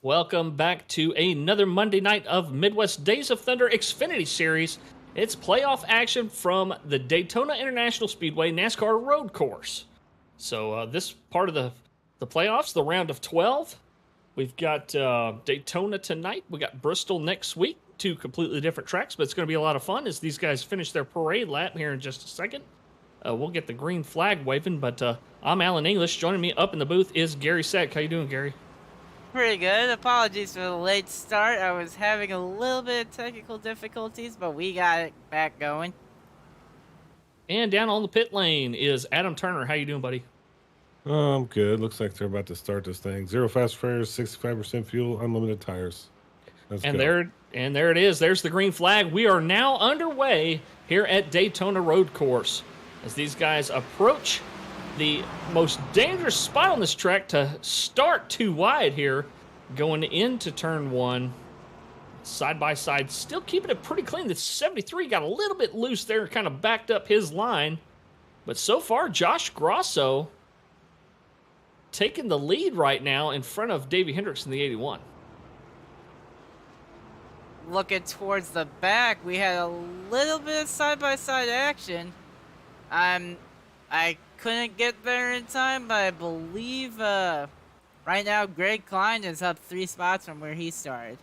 Welcome back to another Monday night of Midwest Days of Thunder Xfinity Series. It's playoff action from the Daytona International Speedway NASCAR Road Course. So this part of the playoffs, the round of 12, we've got Daytona tonight. We got Bristol next week. Two completely different tracks, but it's going to be a lot of fun as these guys finish their parade lap here in just a second. We'll get the green flag waving, but I'm Alan English. Joining me up in the booth is Gary Seck. How you doing, Gary? Pretty good. Apologies for the late start. I was having a little bit of technical difficulties, but we got it back going. And down on the pit lane is Adam Turner. How you doing, buddy? I'm good. Looks like they're about to start this thing. 0 fast fares, 65% fuel, unlimited tires. Let's And go. there it is. There's the green flag. We are now underway here at Daytona Road Course as these guys approach the most dangerous spot on this track to start too wide here, going into turn one. Side by side, still keeping it pretty clean. The 73 got a little bit loose there, kind of backed up his line. But so far, Josh Grosso taking the lead right now in front of Davey Hendricks in the 81. Looking towards the back, we had a little bit of side-by-side action. I couldn't get there in time, but I believe right now Greg Klein is up 3 spots from where he started.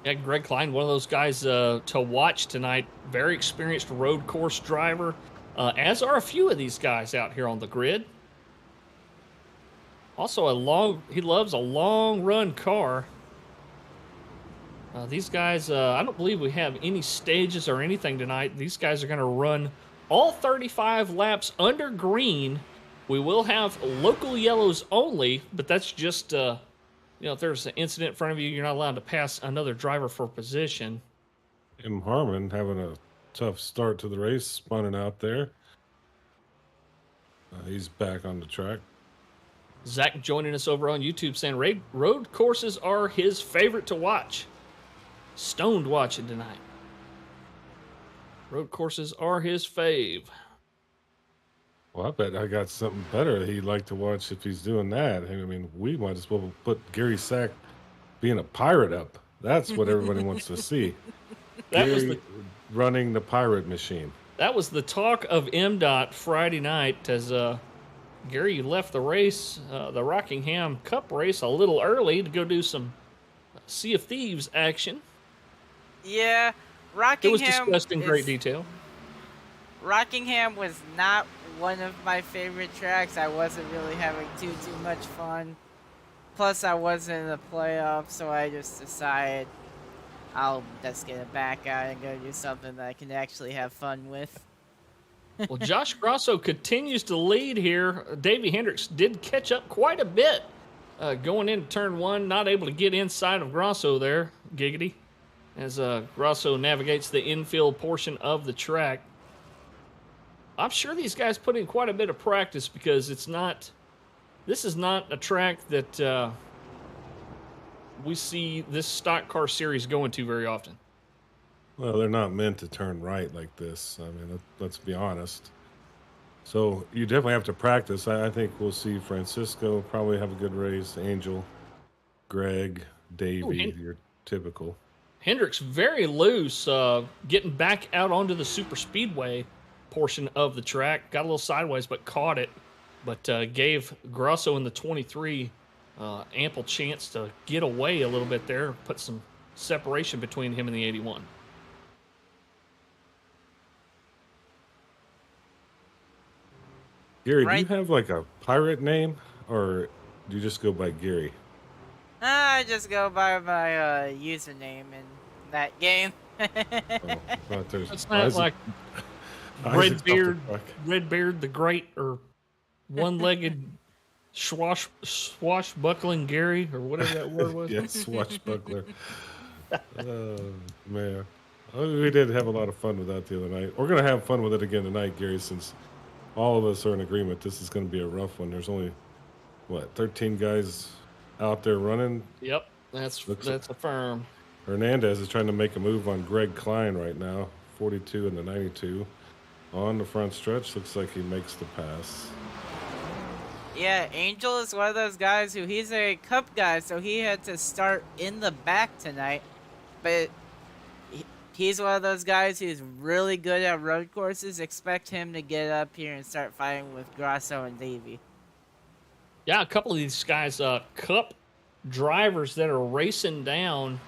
Yeah, Greg Klein, one of those guys to watch tonight. Very experienced road course driver, as are a few of these guys out here on the grid. Also, he loves a long run car. These guys, I don't believe we have any stages or anything tonight. These guys are going to run all 35 laps under green. We will have local yellows only, but that's just, if there's an incident in front of you, you're not allowed to pass another driver for position. M. Harmon having a tough start to the race, spunning out there. He's back on the track. Zach joining us over on YouTube saying road courses are his favorite to watch. Stoned watching tonight. Road courses are his fave. Well, I bet I got something better he'd like to watch if he's doing that. I mean, we might as well put Gary Sack being a pirate up. That's what everybody wants to see. Gary running the pirate machine. That was the talk of MDOT Friday night as Gary left the race, the Rockingham Cup race, a little early to go do some Sea of Thieves action. Yeah, Rockingham. It was discussed in great detail. Rockingham was not one of my favorite tracks. I wasn't really having too much fun. Plus, I wasn't in the playoffs, so I just decided I'll just get it back out and go do something that I can actually have fun with. Well, Josh Grosso continues to lead here. Davey Hendricks did catch up quite a bit going into turn one, not able to get inside of Grosso there, giggity, as Grosso navigates the infield portion of the track. I'm sure these guys put in quite a bit of practice because this is not a track that we see this stock car series going to very often. Well, they're not meant to turn right like this. I mean, let's be honest. So you definitely have to practice. I think we'll see Francisco probably have a good race. Angel, Greg, Davey, your typical. Hendricks very loose, getting back out onto the super speedway portion of the track. Got a little sideways, but caught it. But gave Grosso in the 23 ample chance to get away a little bit there. Put some separation between him and the 81. Gary, do you have like a pirate name, or do you just go by Gary? I just go by my username in that game. It's not like Redbeard the Great, or one-legged swashbuckling Gary, or whatever that word was. Yeah, swashbuckler. Oh, man. We did have a lot of fun with that the other night. We're going to have fun with it again tonight, Gary, since all of us are in agreement this is going to be a rough one. There's only, 13 guys out there running? Yep, that's a firm. Hernandez is trying to make a move on Greg Klein right now, 42 and the 92. On the front stretch, looks like he makes the pass. Yeah, Angel is one of those guys who he's a cup guy, so he had to start in the back tonight. But he's one of those guys who's really good at road courses. Expect him to get up here and start fighting with Grasso and Davey. Yeah, a couple of these guys, Cup drivers that are racing down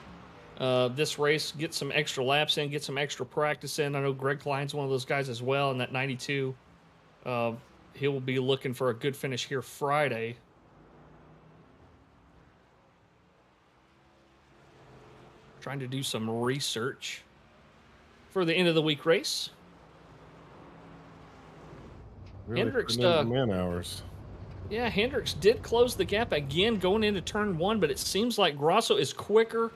this race, get some extra laps in, get some extra practice in. I know Greg Klein's one of those guys as well in that 92. He will be looking for a good finish here Friday. Trying to do some research for the end of the week race. Really Hendricks, putting in man hours. yeah, Hendricks did close the gap again going into turn one, but it seems like Grasso is quicker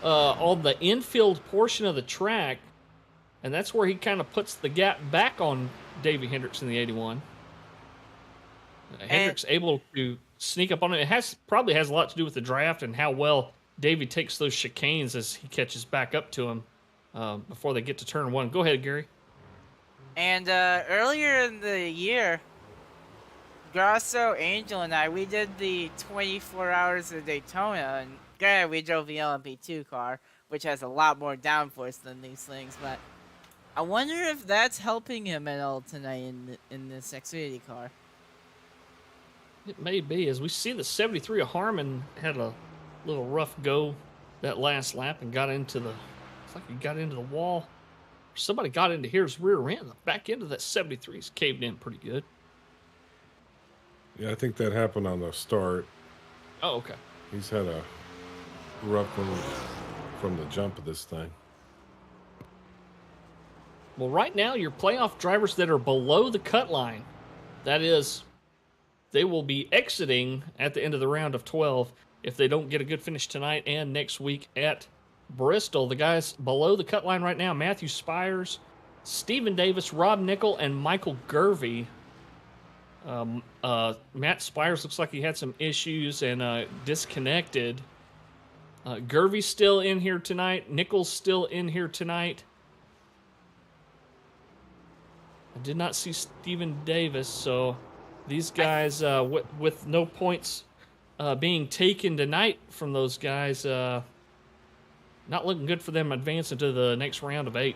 on the infield portion of the track, and that's where he kind of puts the gap back on Davey Hendricks in the 81. Hendricks able to sneak up on it. It probably has a lot to do with the draft and how well Davey takes those chicanes as he catches back up to him before they get to turn one. Go ahead, Gary. And earlier in the year, Grasso, Angel, and we did the 24 hours of Daytona, and granted, we drove the LMP2 car, which has a lot more downforce than these things, but I wonder if that's helping him at all tonight in this Xfinity car. It may be. As we see the 73 of Harmon had a little rough go that last lap and got into the, it's like he got into the wall. Somebody got into his rear end. The back end of that 73's caved in pretty good. Yeah, I think that happened on the start. Oh, okay. He's had a rough one from the jump of this thing. Well, right now, your playoff drivers that are below the cut line, that is, they will be exiting at the end of the round of 12 if they don't get a good finish tonight and next week at Bristol. The guys below the cut line right now, Matthew Spires, Stephen Davis, Rob Nickel, and Michael Gervey. Matt Spires looks like he had some issues and disconnected. Gervey's still in here tonight. Nickel's still in here tonight. I did not see Stephen Davis, so these guys with no points being taken tonight from those guys, not looking good for them advancing to the next round of 8.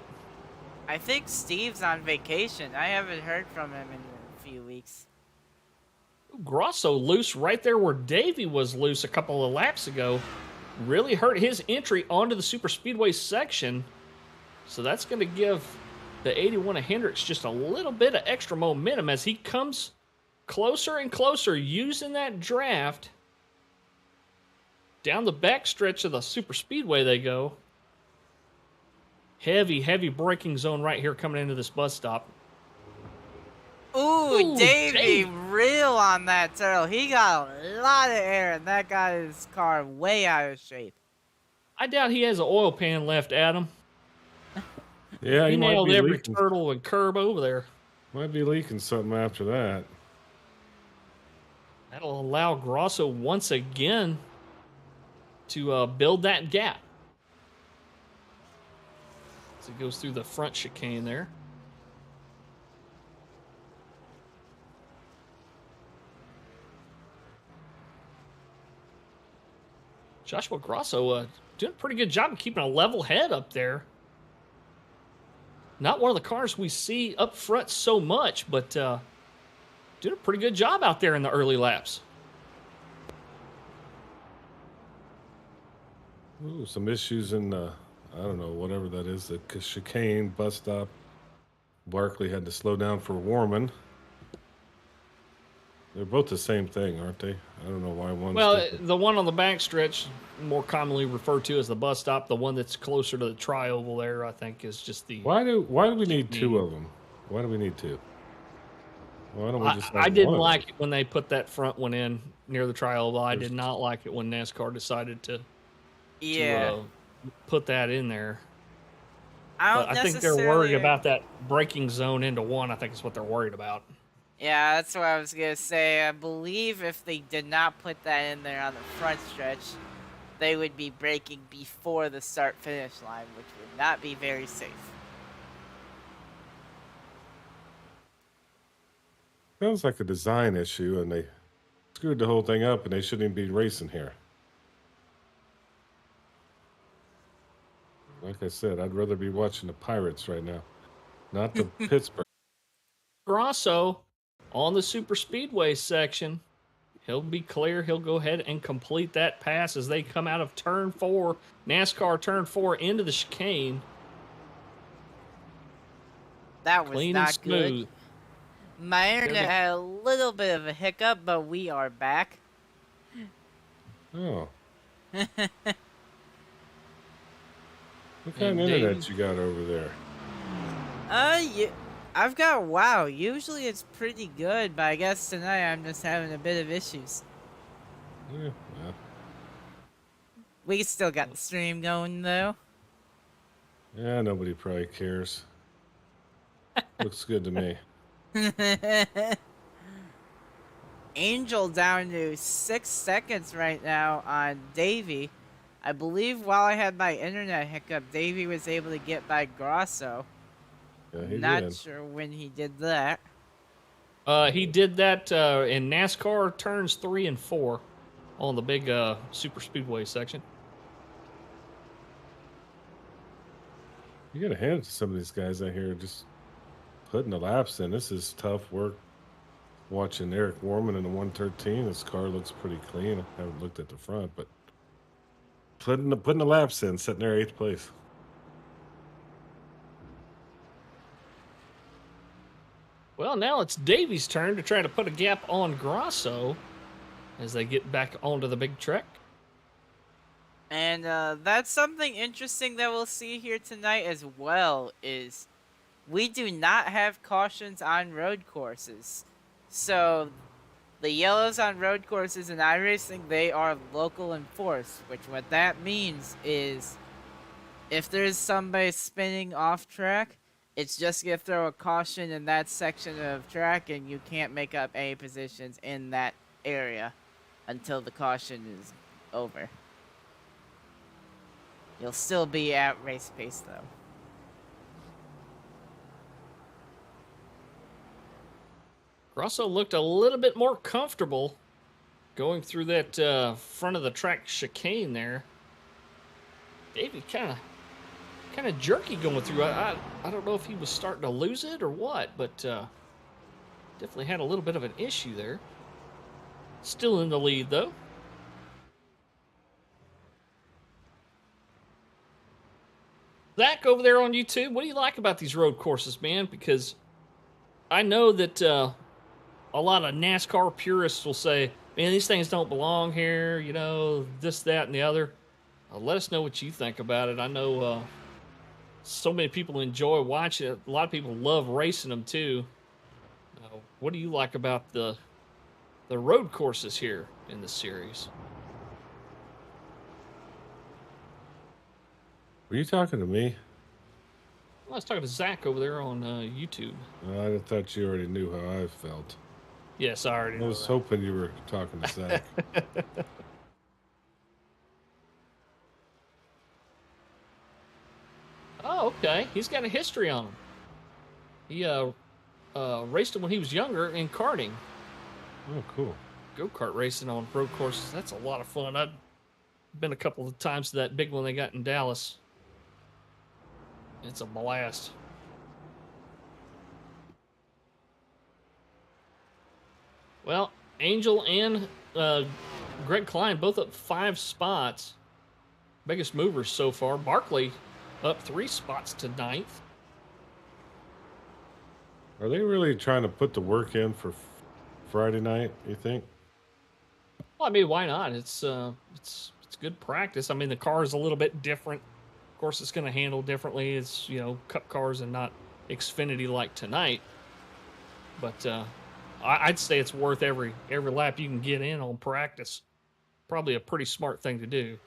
I think Steve's on vacation. I haven't heard from him in a few weeks. Grasso loose right there where Davey was loose a couple of laps ago. Really hurt his entry onto the super speedway section. So that's going to give the 81 of Hendricks just a little bit of extra momentum as he comes closer and closer using that draft. Down the back stretch of the super speedway they go. Heavy braking zone right here coming into this bus stop. Ooh, Davey real on that turtle. He got a lot of air, and that got his car way out of shape. I doubt he has an oil pan left, Adam. Yeah, he might nailed be every leaking. turtle and curb over there. Might be leaking something after that. That'll allow Grasso once again to build that gap. As it goes through the front chicane there. Joshua Grasso doing a pretty good job of keeping a level head up there. Not one of the cars we see up front so much, but doing a pretty good job out there in the early laps. Ooh, some issues in the, I don't know, whatever that is, the chicane bus stop. Barkley had to slow down for Warman. They're both the same thing, aren't they? I don't know why one's different. The one on the back stretch, more commonly referred to as the bus stop, the one that's closer to the tri-oval there, I think, is just the... Why do we need two of them? Why do we need two? Why don't we just have I didn't one? like it when they put that front one in near the tri-oval. I did not like it when NASCAR decided to put that in there. I think they're worried about that braking zone into one. I think is what they're worried about. Yeah, that's what I was going to say. I believe if they did not put that in there on the front stretch, they would be braking before the start-finish line, which would not be very safe. Sounds like a design issue, and they screwed the whole thing up, and they shouldn't even be racing here. Like I said, I'd rather be watching the Pirates right now, not the Pittsburgh. Grosso on the super speedway section. He'll be clear. He'll go ahead and complete that pass as they come out of turn 4, NASCAR turn 4 into the chicane. That was Clean and not good. smooth. My internet had a little bit of a hiccup, but we are back. Oh. What kind of internet you got over there? I've got WoW. Usually it's pretty good, but I guess tonight I'm just having a bit of issues. Yeah, well, We still got the stream going though. yeah, nobody probably cares. Looks good to me. Angel down to 6 seconds right now on Davey. I believe while I had my internet hiccup, Davey was able to get by Grosso. Yeah, he Not did. sure when he did that. He did that in NASCAR turns 3 and 4 on the big super speedway section. You gotta hand it to some of these guys out here just putting the laps in. This is tough work. Watching Eric Warman in the 113, his car looks pretty clean. I haven't looked at the front, but putting the laps in, sitting there 8th place. Well, now it's Davey's turn to try to put a gap on Grosso as they get back onto the big track. And that's something interesting that we'll see here tonight as well, is we do not have cautions on road courses. So the yellows on road courses in iRacing, they are local enforced, which what that means is if there's somebody spinning off track, it's just going to throw a caution in that section of track, and you can't make up any positions in that area until the caution is over. You'll still be at race pace, though. Grosso looked a little bit more comfortable going through that front of the track chicane there. Davey kind of jerky going through. I don't know if he was starting to lose it or what, but definitely had a little bit of an issue there. Still in the lead, though. Zach over there on YouTube, what do you like about these road courses, man? Because I know that a lot of NASCAR purists will say, man, these things don't belong here, you know, this, that, and the other. Let us know what you think about it. I know so many people enjoy watching it. A lot of people love racing them, too. What do you like about the road courses here in the series? Were you talking to me? Well, I was talking to Zach over there on YouTube. I thought you already knew how I felt. Yes, I already know. I was hoping you were talking to Zach. Oh, okay. He's got a history on him. He raced him when he was younger in karting. Oh, cool. Go-kart racing on road courses. That's a lot of fun. I've been a couple of times to that big one they got in Dallas. It's a blast. Well, Angel and Greg Klein both up 5 spots. Biggest movers so far. Barkley up 3 spots to 9th. Are they really trying to put the work in for Friday night, you think? Well, I mean, why not? It's good practice. I mean, the car is a little bit different. Of course, it's going to handle differently. It's, you know, Cup cars and not Xfinity like tonight. But I'd say it's worth every lap you can get in on practice. Probably a pretty smart thing to do.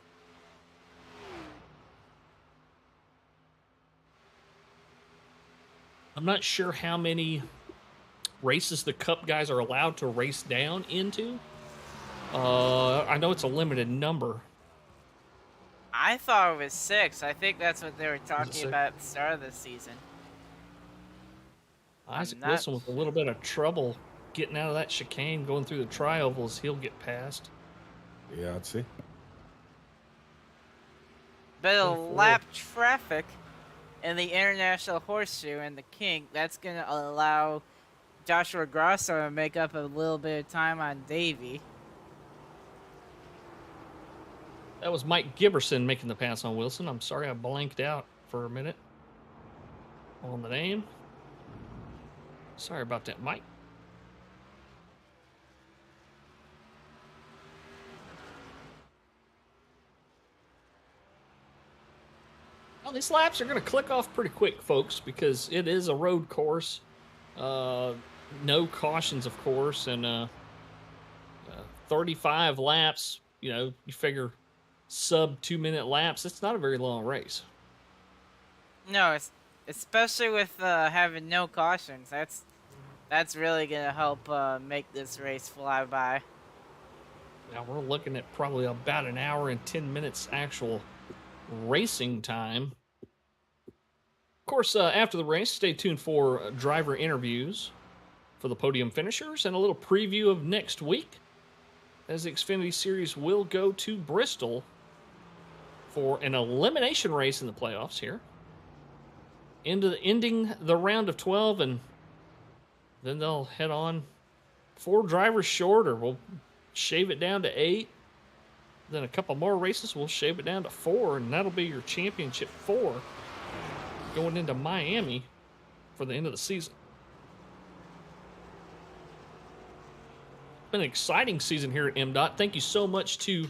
I'm not sure how many races the Cup guys are allowed to race down into. I know it's a limited number. I thought it was 6. I think that's what they were talking about at the start of the season. Isaac Wilson with a little bit of trouble getting out of that chicane, going through the tri-ovals, he'll get past. Yeah, I'd see. But a 24. lap traffic in the International Horseshoe and the Kink, that's going to allow Joshua Grosso to make up a little bit of time on Davey. That was Mike Giberson making the pass on Wilson. I'm sorry I blanked out for a minute on the name. Sorry about that, Mike. Well, these laps are going to click off pretty quick, folks, because it is a road course. No cautions, of course, and 35 laps, you figure sub 2-minute laps, it's not a very long race. No, especially with having no cautions. That's really going to help make this race fly by. Now we're looking at probably about an hour and 10 minutes actual racing time. Of course, after the race, stay tuned for driver interviews for the podium finishers and a little preview of next week, as the Xfinity Series will go to Bristol for an elimination race in the playoffs here. Ending the round of 12, and then they'll head on 4 drivers short, or we'll shave it down to 8. Then a couple more races, we'll shave it down to 4, and that'll be your championship 4 going into Miami for the end of the season. Been an exciting season here at MDOT. Thank you so much to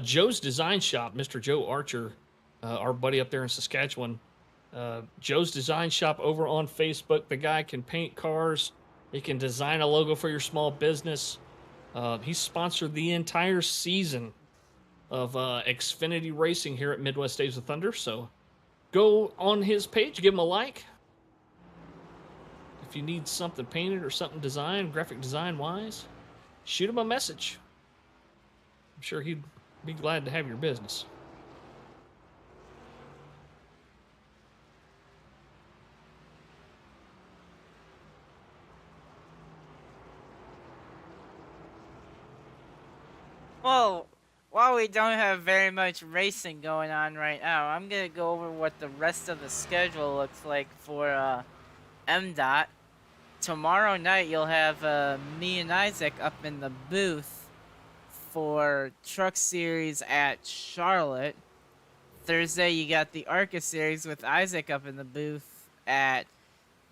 Joe's Design Shop, Mr. Joe Archer, our buddy up there in Saskatchewan. Joe's Design Shop over on Facebook. The guy can paint cars. He can design a logo for your small business. He sponsored the entire season of Xfinity racing here at Midwest Days of Thunder. So go on his page, give him a like. If you need something painted or something designed, graphic design wise, shoot him a message. I'm sure he'd be glad to have your business. Well, while we don't have very much racing going on right now, I'm going to go over what the rest of the schedule looks like for MDOT. Tomorrow night, you'll have me and Isaac up in the booth for Truck Series at Charlotte. Thursday, you got the ARCA Series with Isaac up in the booth at...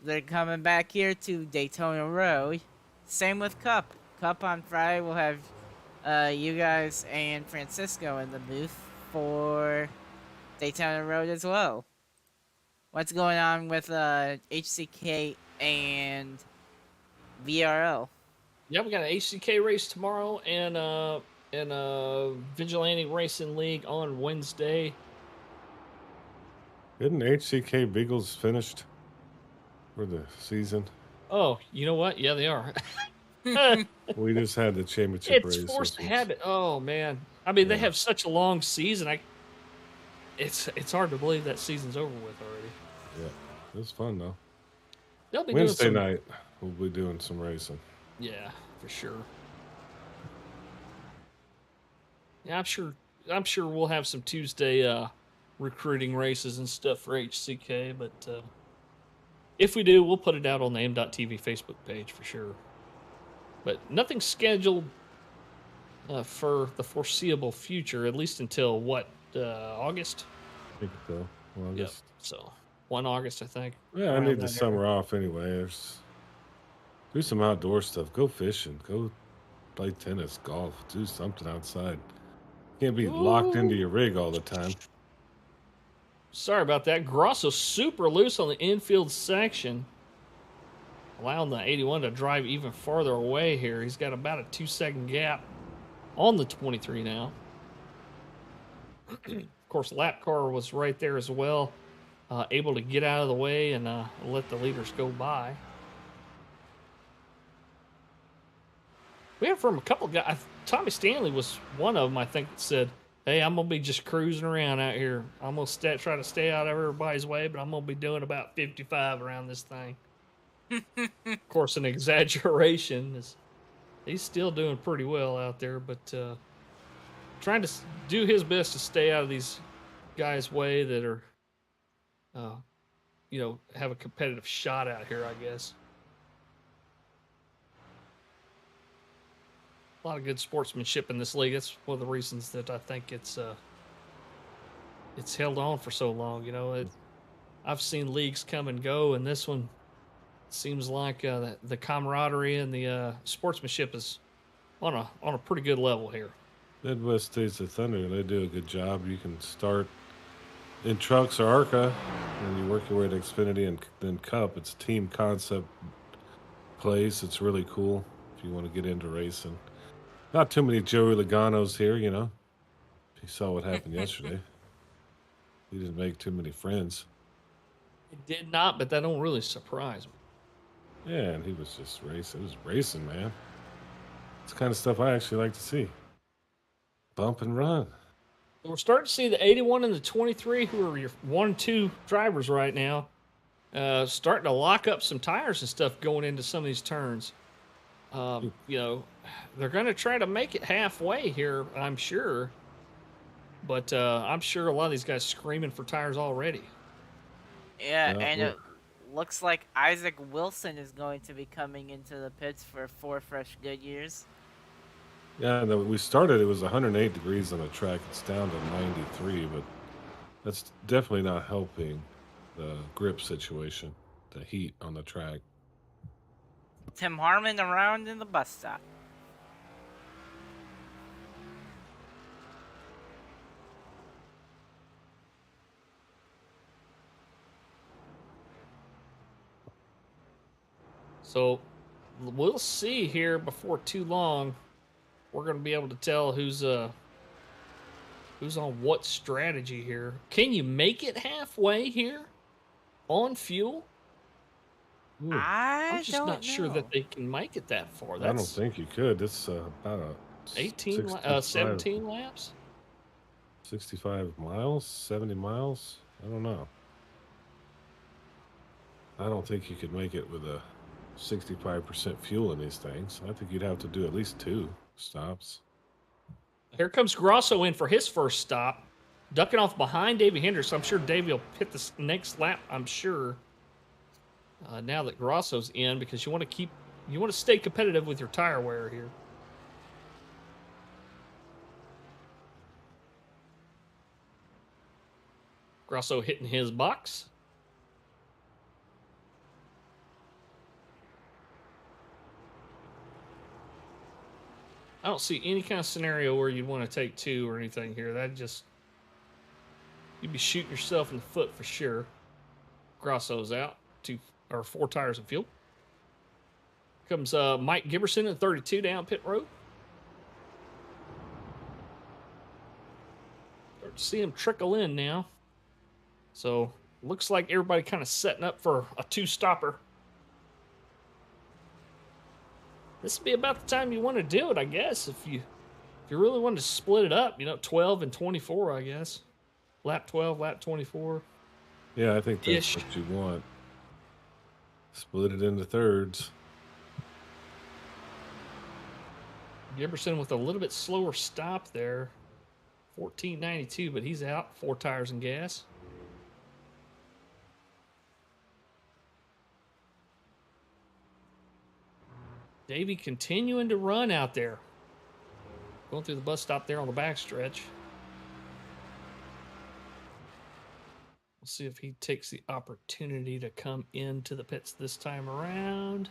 They're coming back here to Daytona Road. Same with Cup. Cup on Friday, we'll have you guys and Francisco in the booth for Daytona Road as well. What's going on with HCK and VRL? Yeah, we got an HCK race tomorrow and a Vigilante Racing League on Wednesday. Isn't HCK Beagles finished for the season? Oh, you know what? Yeah, they are. We just had the championship race. It's forced habit. Oh man, I mean they have such a long season. It's hard to believe that season's over with already. Yeah, it was fun though. They'll be Wednesday doing night we'll be doing some racing. Yeah, for sure. Yeah, I'm sure we'll have some Tuesday recruiting races and stuff for HCK, but if we do, we'll put it out on the M.TV Facebook page for sure. But nothing scheduled for the foreseeable future, at least until what, August? I think so. August. Yep. So 1 August, I think. Yeah, I need the summer off anyway. Do some outdoor stuff. Go fishing. Go play tennis, golf. Do something outside. Can't be locked into your rig all the time. Sorry about that. Grosso's super loose on the infield section, allowing the 81 to drive even farther away here. He's got about a 2-second gap on the 23 now. Of course, lap car was right there as well, able to get out of the way and let the leaders go by. We have from a couple guys. Tommy Stanley was one of them, I think, that said, hey, I'm going to be just cruising around out here. I'm going to try to stay out of everybody's way, but I'm going to be doing about 55 around this thing. Of course, an exaggeration. He's still doing pretty well out there, but trying to do his best to stay out of these guys' way that are, uh, have a competitive shot out here, I guess. A lot of good sportsmanship in this league. That's one of the reasons that I think it's held on for so long. I've seen leagues come and go, and this one seems like the camaraderie and the sportsmanship is on a pretty good level here. Midwest States of Thunder, they do a good job. You can start in trucks or ARCA, and you work your way to Xfinity and then Cup. It's team concept place. It's really cool if you want to get into racing. Not too many Joey Logano's here, you saw what happened yesterday. He didn't make too many friends. It did not, but that don't really surprise me. Yeah, and he was just racing. It was racing, man. It's the kind of stuff I actually like to see. Bump and run. We're starting to see the 81 and the 23, who are your 1-2 drivers right now, starting to lock up some tires and stuff going into some of these turns. They're going to try to make it halfway here, I'm sure. But I'm sure a lot of these guys screaming for tires already. Yeah, and it looks like Isaac Wilson is going to be coming into the pits for 4 fresh Goodyears. Yeah, we started, it was 108 degrees on the track. It's down to 93, but that's definitely not helping the grip situation, the heat on the track. Tim Harmon around in the bus stop. So we'll see here before too long. We're going to be able to tell who's on what strategy here. Can you make it halfway here on fuel? I'm just not sure that they can make it that far. I don't think you could. It's about 17 laps? 65 miles, 70 miles. I don't know. I don't think you could make it with a 65% fuel in these things. I think you'd have to do at least 2 stops. Here comes Grosso in for his first stop, ducking off behind Davey Hendricks. I'm sure Davey will hit the next lap, I'm sure. Now that Grosso's in, because you want to stay competitive with your tire wear here. Grosso hitting his box. I don't see any kind of scenario where you'd want to take 2 or anything here. You'd be shooting yourself in the foot for sure. Grosso's out. 4 tires of fuel. Comes Mike Giberson at 32 down pit road. Start to see him trickle in now. So looks like everybody kind of setting up for a 2-stopper. This would be about the time you want to do it, I guess. If you really wanted to split it up, 12 and 24, I guess. Lap 12, lap 24. Yeah, I think that's what you want. Split it into thirds. Giberson with a little bit slower stop there. 14.92, but he's out. 4 tires and gas. Davey continuing to run out there. Going through the bus stop there on the backstretch. We'll see if he takes the opportunity to come into the pits this time around.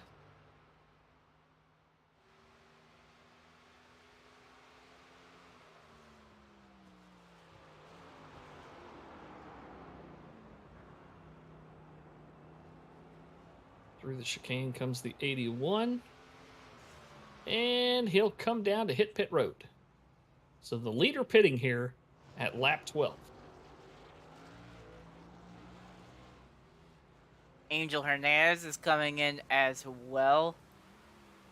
Through the chicane comes the 81. And he'll come down to hit pit road. So the leader pitting here at lap 12. Angel Hernandez is coming in as well.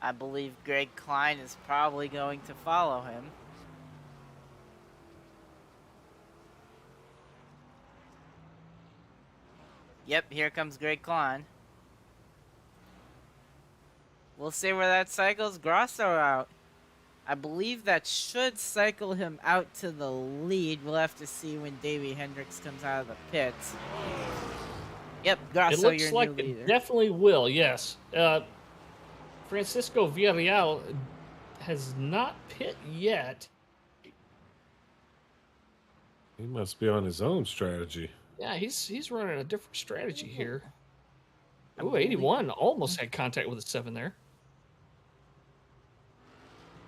I believe Greg Klein is probably going to follow him. Yep, here comes Greg Klein. We'll see where that cycles Grosso out. I believe that should cycle him out to the lead. We'll have to see when Davey Hendricks comes out of the pits. Yep, It Grosso, looks your like new it leader. definitely will, yes. Francisco Villarreal has not pit yet. He must be on his own strategy. Yeah, he's running a different strategy here. I Ooh, believe- 81 almost had contact with a 7 there.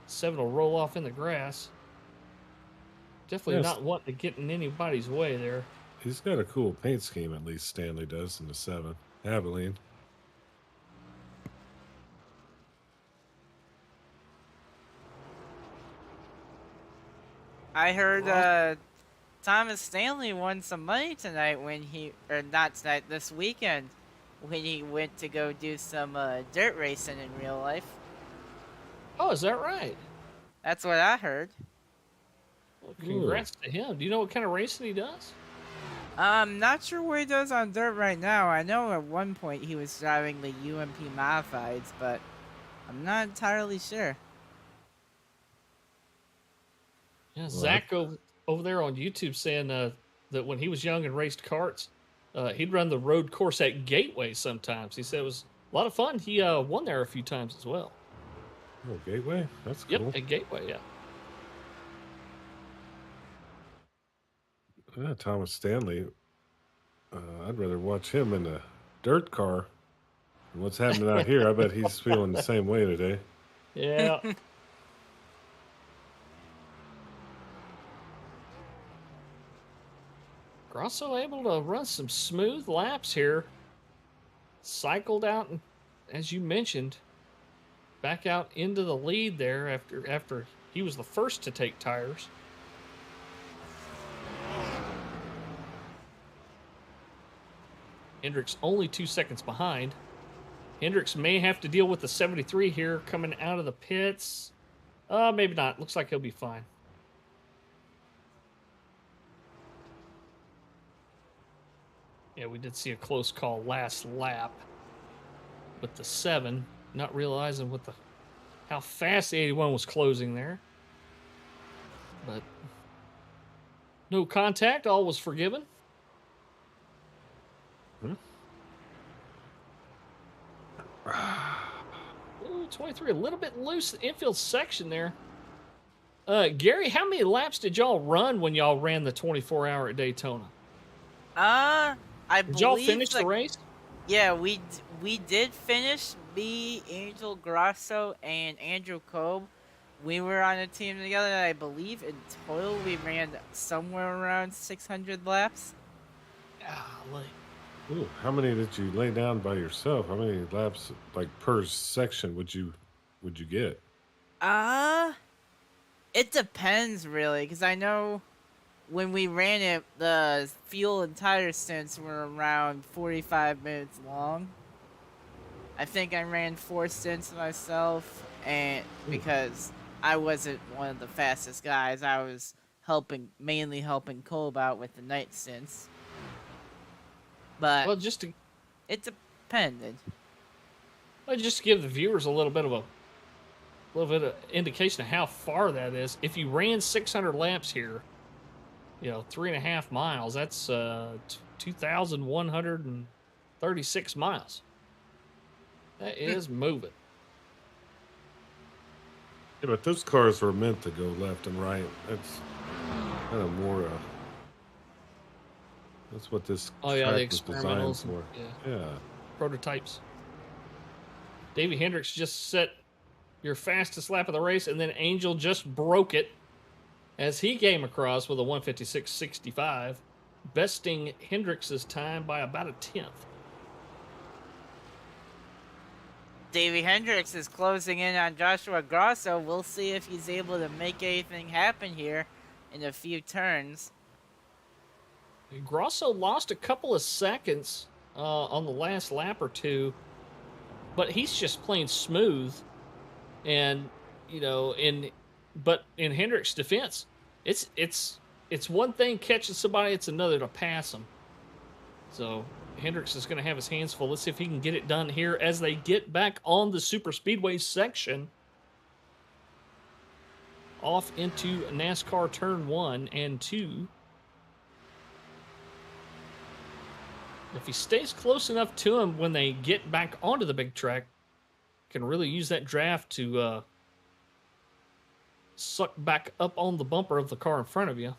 7 will roll off in the grass. Definitely Yes. not wanting to get in anybody's way there. He's got a cool paint scheme, at least Stanley does in the 7. Abilene. I heard Thomas Stanley won some money tonight or not tonight, this weekend, when he went to go do some dirt racing in real life. Oh, is that right? That's what I heard. Well, congrats to him. Do you know what kind of racing he does? I'm not sure what he does on dirt right now. I know at one point he was driving the UMP Modifieds, but I'm not entirely sure. Yeah, Zach over there on YouTube saying that when he was young and raced karts, he'd run the road course at Gateway sometimes. He said it was a lot of fun. He won there a few times as well. Oh, Gateway? That's cool. Yep, at Gateway, yeah. Yeah, Thomas Stanley. I'd rather watch him in a dirt car than what's happening out here. I bet he's feeling the same way today. Yeah. Grosso able to run some smooth laps here. Cycled out, and, as you mentioned, back out into the lead there after he was the first to take tires. Hendricks only 2 seconds behind. Hendricks may have to deal with the 73 here coming out of the pits. Maybe not. Looks like he'll be fine. Yeah, we did see a close call last lap with the 7, not realizing how fast the 81 was closing there. But no contact, all was forgiven. Ooh, 23, a little bit loose infield section there. Gary, how many laps did y'all run when y'all ran the 24-hour at Daytona? I Did y'all believe finish the race? Yeah, we did finish. Me, Angel Grasso, and Andrew Cobb. We were on a team together. And I believe in total we ran somewhere around 600 laps. Golly. Ooh, how many did you lay down by yourself? How many laps, like per section, would you get? It depends really, because I know when we ran it, the fuel and tire stints were around 45 minutes long. I think I ran 4 stints myself, and because I wasn't one of the fastest guys, I was mainly helping Cole out with the night stints. But Well, it depended. just to give the viewers a little bit of indication of how far that is. If you ran 600 laps here, 3.5 miles, that's 2,136 miles. That is moving. Yeah, but those cars were meant to go left and right. That's kind of more. That's what this The track was designed experimentals. for. Yeah. Prototypes. Davey Hendricks just set your fastest lap of the race, and then Angel just broke it as he came across with a 156.65, besting Hendricks' time by about a 10th. Davey Hendricks is closing in on Joshua Grosso. We'll see if he's able to make anything happen here in a few turns. Grosso lost a couple of seconds on the last lap or two, but he's just playing smooth. And but in Hendricks' defense, it's one thing catching somebody; it's another to pass them. So Hendricks is going to have his hands full. Let's see if he can get it done here as they get back on the super speedway section. Off into NASCAR turn 1 and 2. If he stays close enough to him when they get back onto the big track, can really use that draft to suck back up on the bumper of the car in front of you.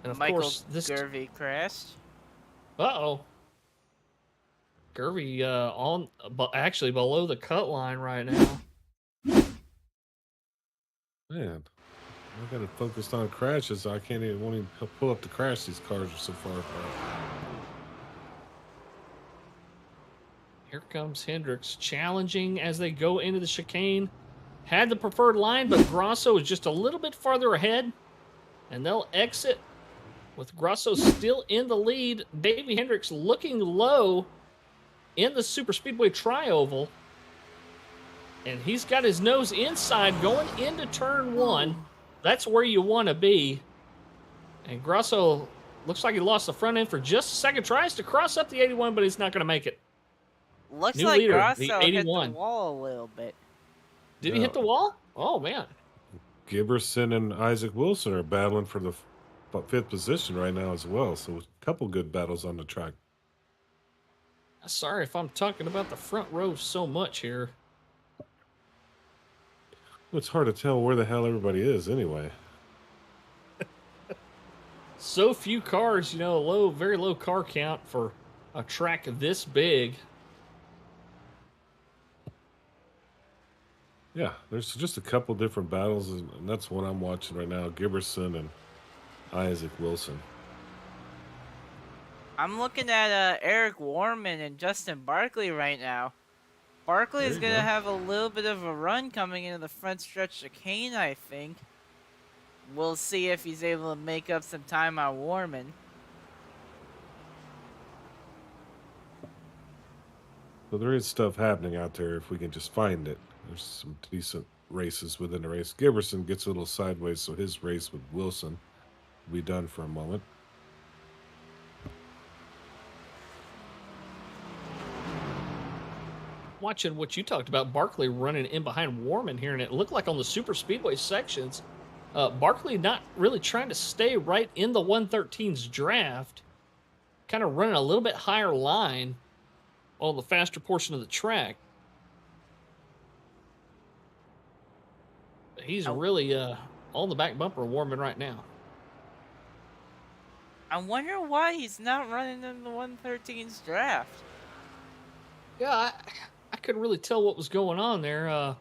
And of Michael course, this Gervey crashed. Uh-oh. Gervey actually below the cut line right now. Man, I got it focused on crashes. I won't even pull up the crash. These cars are so far apart. Here comes Hendricks challenging as they go into the chicane. Had the preferred line, but Grosso is just a little bit farther ahead. And they'll exit with Grosso still in the lead. Davey Hendricks looking low in the super speedway tri-oval. And he's got his nose inside going into turn 1. That's where you want to be. And Grosso looks like he lost the front end for just a second. Tries to cross up the 81, but he's not going to make it. Looks New like leader, Grosso the hit the 81. wall a little bit. Did he hit the wall? Oh, man. Giberson and Isaac Wilson are battling for the 5th position right now as well. So a couple good battles on the track. Sorry if I'm talking about the front row so much here. It's hard to tell where the hell everybody is anyway. So few cars, very low car count for a track this big. Yeah, there's just a couple different battles, and that's what I'm watching right now. Giberson and Isaac Wilson. I'm looking at Eric Warman and Justin Barkley right now. Barkley is going to have a little bit of a run coming into the front stretch chicane, I think. We'll see if he's able to make up some time on Warman. So there is stuff happening out there if we can just find it. There's some decent races within the race. Giberson gets a little sideways, so his race with Wilson will be done for a moment. Watching what you talked about, Barkley running in behind Warman here, and it looked like on the super speedway sections, Barkley not really trying to stay right in the 113's draft, kind of running a little bit higher line on the faster portion of the track. He's really on the back bumper of Warman right now. I wonder why he's not running in the 113's draft. Yeah, I couldn't really tell what was going on there.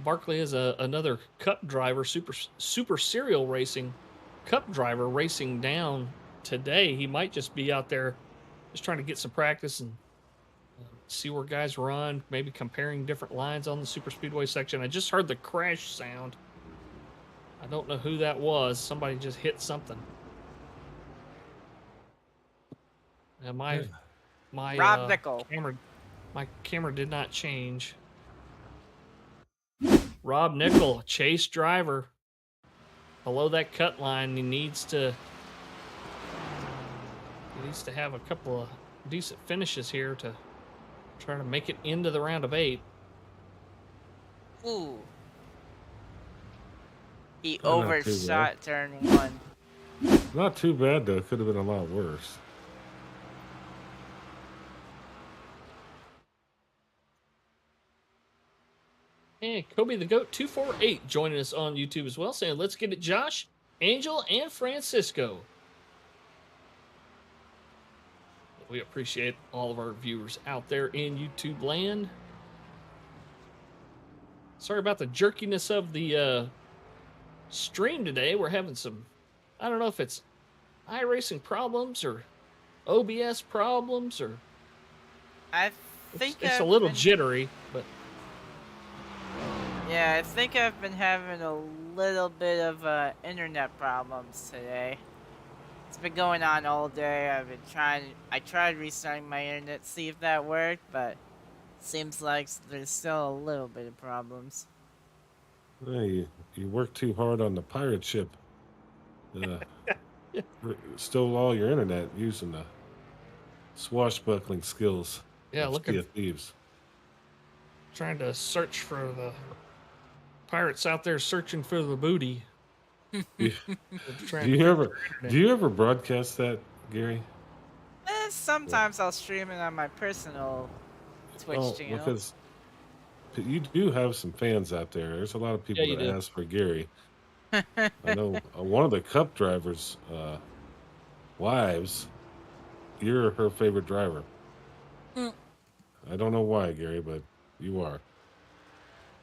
Barkley is another Cup driver, super serial racing Cup driver racing down today. He might just be out there just trying to get some practice and see where guys run, maybe comparing different lines on the super speedway section. I just heard the crash sound. I don't know who that was. Somebody just hit something. And my Rob Nickel. My camera did not change. Rob Nickel, chase driver. Below that cut line, he needs to have a couple of decent finishes here to try to make it into the round of 8. Ooh. He overshot turn 1. Not too bad, though. Could have been a lot worse. And Kobe the Goat 248 joining us on YouTube as well, saying, let's get it, Josh, Angel, and Francisco. We appreciate all of our viewers out there in YouTube land. Sorry about the jerkiness of the stream today. We're having some, I don't know if it's iRacing problems or OBS problems, or I think it's a little jittery, but yeah, I think I've been having a little bit of internet problems today. It's been going on all day. I tried restarting my internet to see if that worked, but seems like there's still a little bit of problems. Hey, you worked too hard on the pirate ship. Stole all your internet using the swashbuckling skills Yeah, of Sea looking, of Thieves. trying to search for the pirates out there searching for the booty. You- They're Do trying to you figure ever their do internet. you ever broadcast that, Gary? Yeah. Sometimes I'll stream it on my personal Twitch Oh, channel. because you do have some fans out there. There's a lot of Yeah, people you that do. ask for Gary. I know one of the Cup drivers' wives. You're her favorite driver. Mm. I don't know why, Gary, but you are.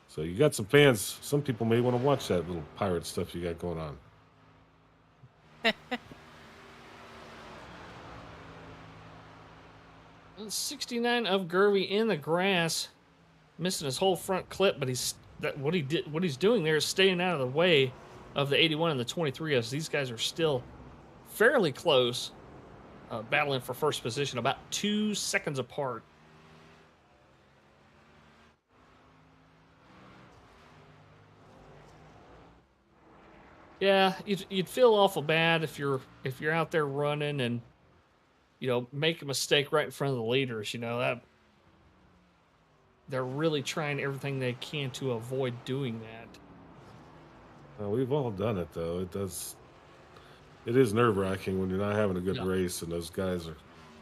So you got some fans. Some people may want to watch that little pirate stuff you got going on. 69 of Gervy in the grass, missing his whole front clip, but what he's doing there is staying out of the way of the 81 and the 23 as these guys are still fairly close, battling for first position, about 2 seconds apart. Yeah, you'd feel awful bad if you're out there running and make a mistake right in front of the leaders. That they're really trying everything they can to avoid doing that. We've all done it, though. It is nerve wracking when you're not having a good Yeah. race and those guys are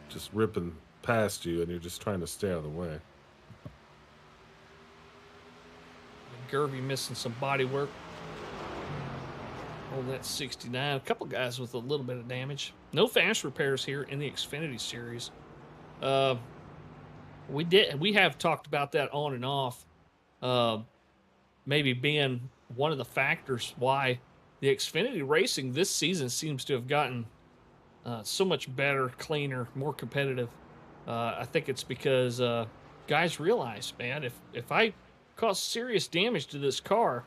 just ripping past you and you're just trying to stay out of the way. Gervy missing some body work on that 69. A couple guys with a little bit of damage. No fast repairs here in the Xfinity Series. We have talked about that on and off. Maybe being one of the factors why the Xfinity racing this season seems to have gotten so much better, cleaner, more competitive. I think it's because guys realize, man, if I cause serious damage to this car,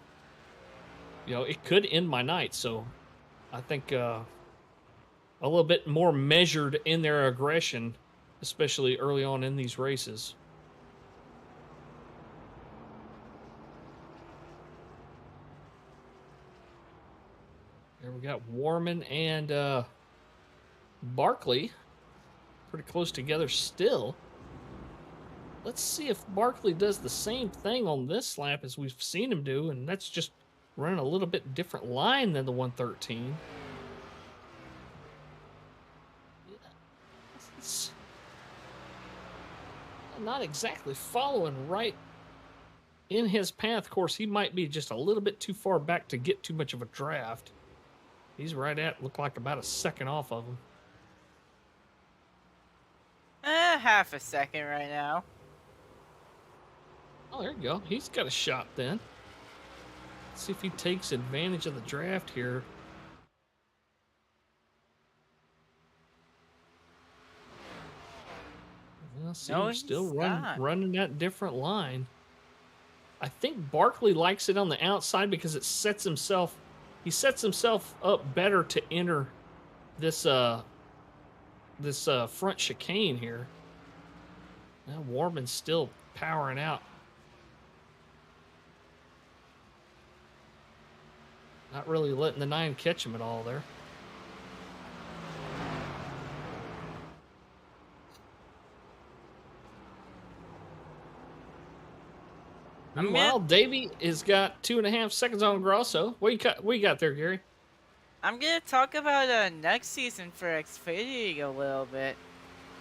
it could end my night. So I think a little bit more measured in their aggression, especially early on in these races. There we got Warman and Barkley pretty close together still. Let's see if Barkley does the same thing on this lap as we've seen him do, and that's just running a little bit different line than the 113. It's not exactly following right in his path. Of course, he might be just a little bit too far back to get too much of a draft. He's right at, look like about a second off of him. Half a second right now. Oh, there you go. He's got a shot then. Let's see if he takes advantage of the draft here. Well, see, No, he's still he's not. running that different line. I think Barkley likes it on the outside because it sets himself up better to enter this front chicane here. Now Warman's still powering out. Not really letting the 9 catch him at all there. Meanwhile, Davey has got 2.5 seconds on Grosso. What you got there, Gary? I'm gonna talk about next season for Xfinity a little bit.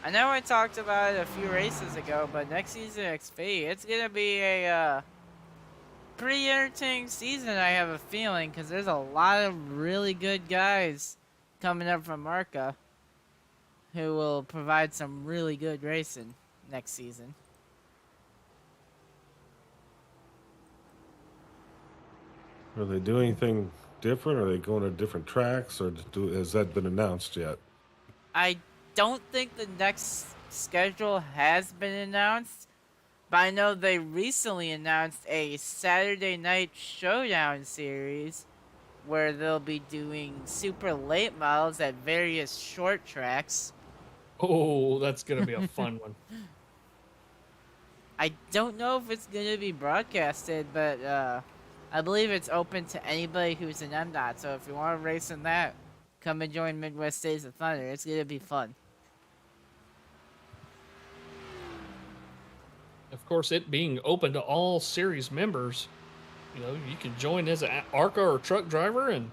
I know I talked about it a few races ago, but next season Xfinity, it's gonna be a pretty entertaining season. I have a feeling because there's a lot of really good guys coming up from Marca who will provide some really good racing next season. Are they doing anything different? Are they going to different tracks, or has that been announced yet? I don't think the next schedule has been announced, but I know they recently announced a Saturday night showdown series where they'll be doing super late models at various short tracks. Oh, that's going to be a fun one. I don't know if it's going to be broadcasted, but I believe it's open to anybody who's an MDOT. So if you want to race in that, come and join Midwest Days of Thunder. It's gonna be fun. Of course, it being open to all series members, you can join as an ARCA or truck driver, and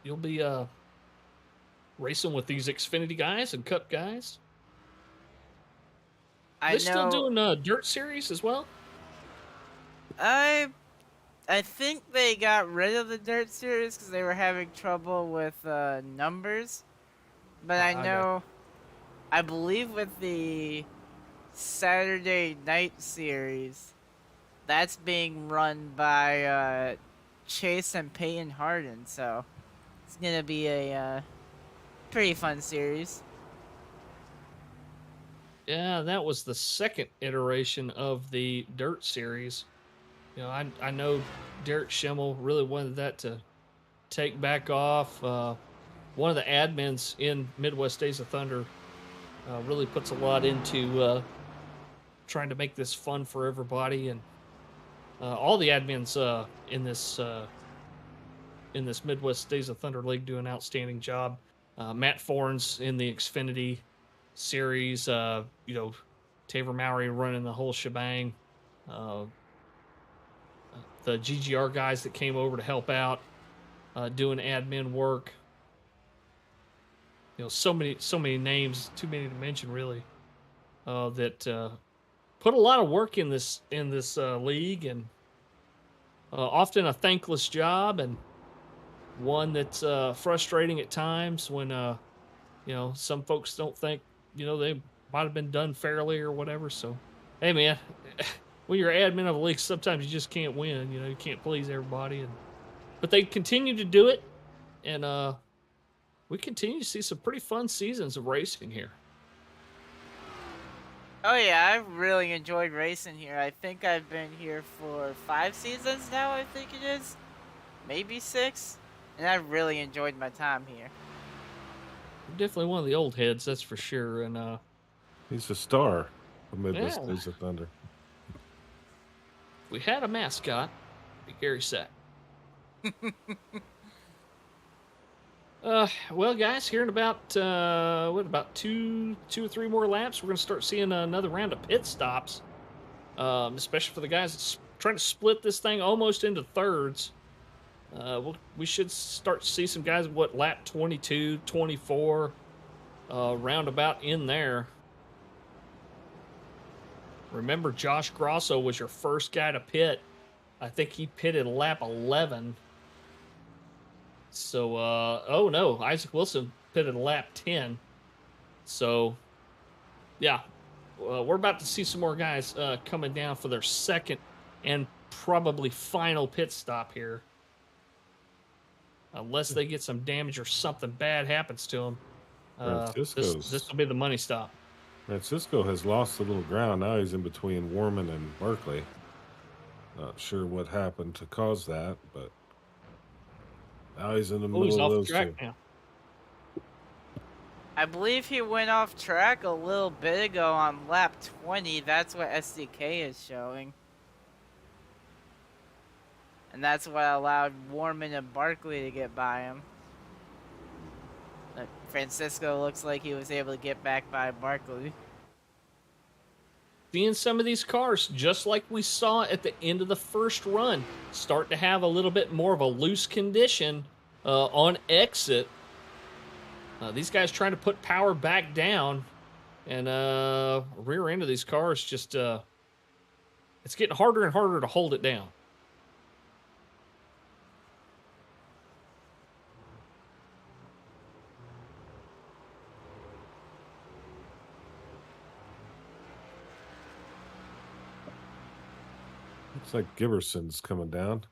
you'll be racing with these Xfinity guys and Cup guys. They're still doing Dirt Series as well? I think they got rid of the Dirt Series because they were having trouble with numbers. But I believe with the Saturday Night Series, that's being run by Chase and Peyton Harden. So it's going to be a pretty fun series. Yeah, that was the second iteration of the Dirt Series. I know Derek Schimmel really wanted that to take back off. One of the admins in Midwest Days of Thunder really puts a lot into trying to make this fun for everybody, and all the admins in this Midwest Days of Thunder League do an outstanding job. Matt Forns in the Xfinity Series, Taver Mowry running the whole shebang. The GGR guys that came over to help out, doing admin work. So many names, too many to mention really, that put a lot of work in this league, and often a thankless job, and one that's frustrating at times when some folks don't think they might have been done fairly or whatever. So, hey man. When you're admin of a league, sometimes you just can't win. You can't please everybody, but they continue to do it, and we continue to see some pretty fun seasons of racing here. Oh yeah, I've really enjoyed racing here. I think I've been here for 5 seasons now. I think it is, maybe 6, and I've really enjoyed my time here. You're definitely one of the old heads, that's for sure. And he's a star of Midwest Days of Thunder. We had a mascot, it'd be Gary Sack. Well, guys, here in about two or three more laps, we're going to start seeing another round of pit stops, especially for the guys that's trying to split this thing almost into thirds. We should start to see some guys at lap 22, 24, roundabout in there. Remember, Josh Grosso was your first guy to pit. I think he pitted lap 11. So, oh no, Isaac Wilson pitted lap 10. So, yeah, we're about to see some more guys coming down for their second and probably final pit stop here. Unless they get some damage or something bad happens to them. This will be the money stop. Francisco has lost a little ground. Now he's in between Warman and Berkeley. Not sure what happened to cause that, but now he's in the middle of those two. Now. I believe he went off track a little bit ago on lap 20. That's what SDK is showing. And that's what allowed Warman and Barkley to get by him. Francisco looks like he was able to get back by Barkley. Seeing some of these cars, just like we saw at the end of the first run, start to have a little bit more of a loose condition on exit. These guys trying to put power back down, and rear end of these cars just it's getting harder and harder to hold it down. Looks like Giberson's coming down.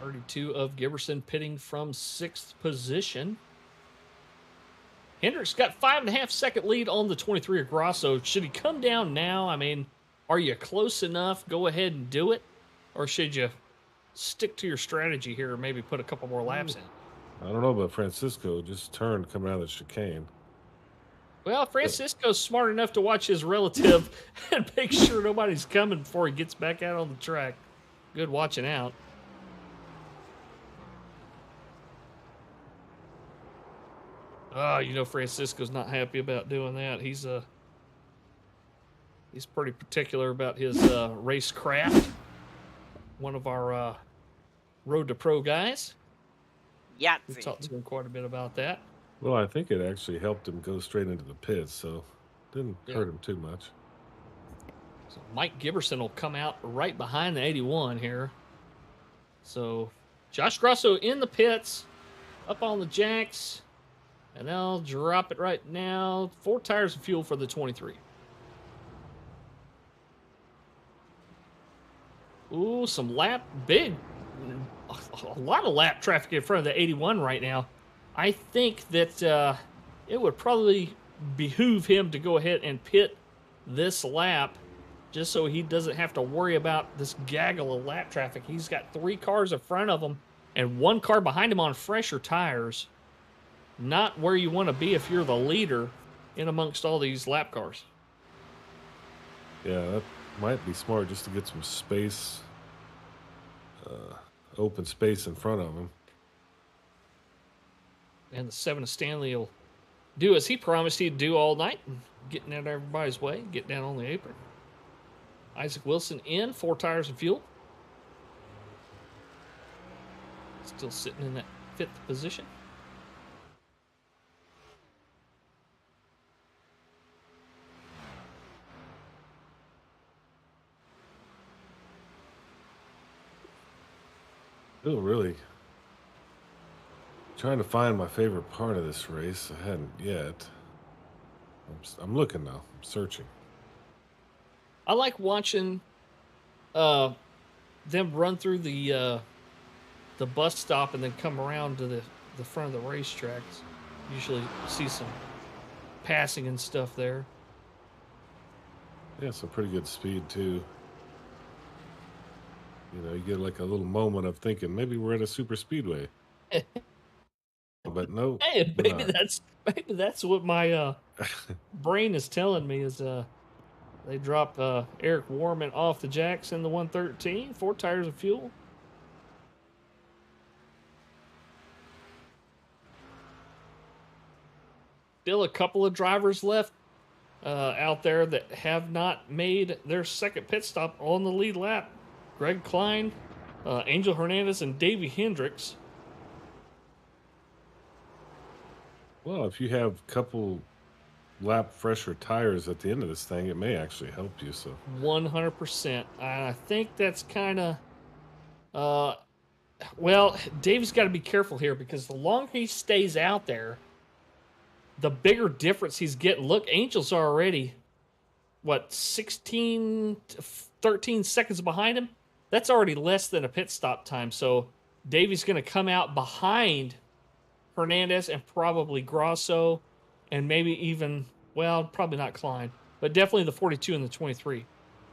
32 of Giberson pitting from 6th position. Hendricks got 5.5 second lead on the 23 of Grosso. Should he come down now? I mean, are you close enough? Go ahead and do it. Or should you stick to your strategy here and maybe put a couple more laps in? I don't know, but Francisco just turned coming out of the chicane. Well, Francisco's smart enough to watch his relative and make sure nobody's coming before he gets back out on the track. Good watching out. Francisco's not happy about doing that. He's pretty particular about his racecraft. One of our Road to Pro guys. We've Yahtzee. talked to him quite a bit about that. Well, I think it actually helped him go straight into the pits, so didn't hurt him too much. So Mike Giberson will come out right behind the 81 here. So Josh Grosso in the pits, up on the jacks, and they'll drop it right now. 4 tires of fuel for the 23. Ooh, some a lot of lap traffic in front of the 81 right now. I think that it would probably behoove him to go ahead and pit this lap just so he doesn't have to worry about this gaggle of lap traffic. He's got 3 cars in front of him and 1 car behind him on fresher tires. Not where you want to be if you're the leader in amongst all these lap cars. Yeah, that might be smart just to get some space, open space in front of him. And the 7 of Stanley will do as he promised he'd do all night, getting out of everybody's way, get down on the apron. Isaac Wilson in, 4 tires of fuel. Still sitting in that 5th position. Still really trying to find my favorite part of this race. I hadn't yet. I'm looking now. I'm searching. I like watching them run through the bus stop and then come around to the front of the racetracks. Usually see some passing and stuff there. Yeah, some pretty good speed too. You get like a little moment of thinking maybe we're at a super speedway. But no. Hey, maybe that's what my brain is telling me is they drop Eric Warman off the jacks in the 113, 4 tires of fuel. Still a couple of drivers left out there that have not made their second pit stop on the lead lap. Greg Klein, Angel Hernandez, and Davey Hendricks. Well, if you have a couple lap fresher tires at the end of this thing, it may actually help you. So 100%. I think that's kind of well, Dave's got to be careful here because the longer he stays out there, the bigger difference he's getting. Look, Angel's already 13 seconds behind him. That's already less than a pit stop time. So Davey's going to come out behind Hernandez and probably Grosso and maybe even, well, probably not Klein, but definitely the 42 and the 23.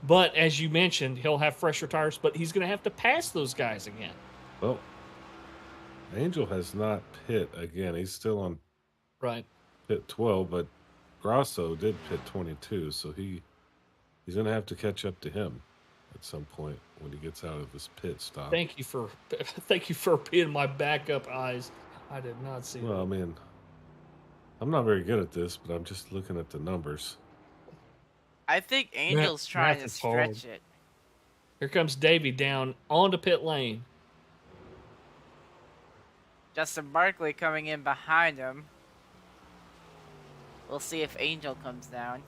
But as you mentioned, he'll have fresher tires, but he's going to have to pass those guys again. Well, Angel has not pit again. He's still on pit 12, but Grosso did pit 22, so he's going to have to catch up to him at some point when he gets out of his pit stop. Thank you for being my backup eyes. I did not see Well, that. I mean, I'm not very good at this, but I'm just looking at the numbers. I think Angel's trying to math is stretch hard. it. Here comes Davey down onto pit lane. Justin Barkley coming in behind him. We'll see if Angel comes down.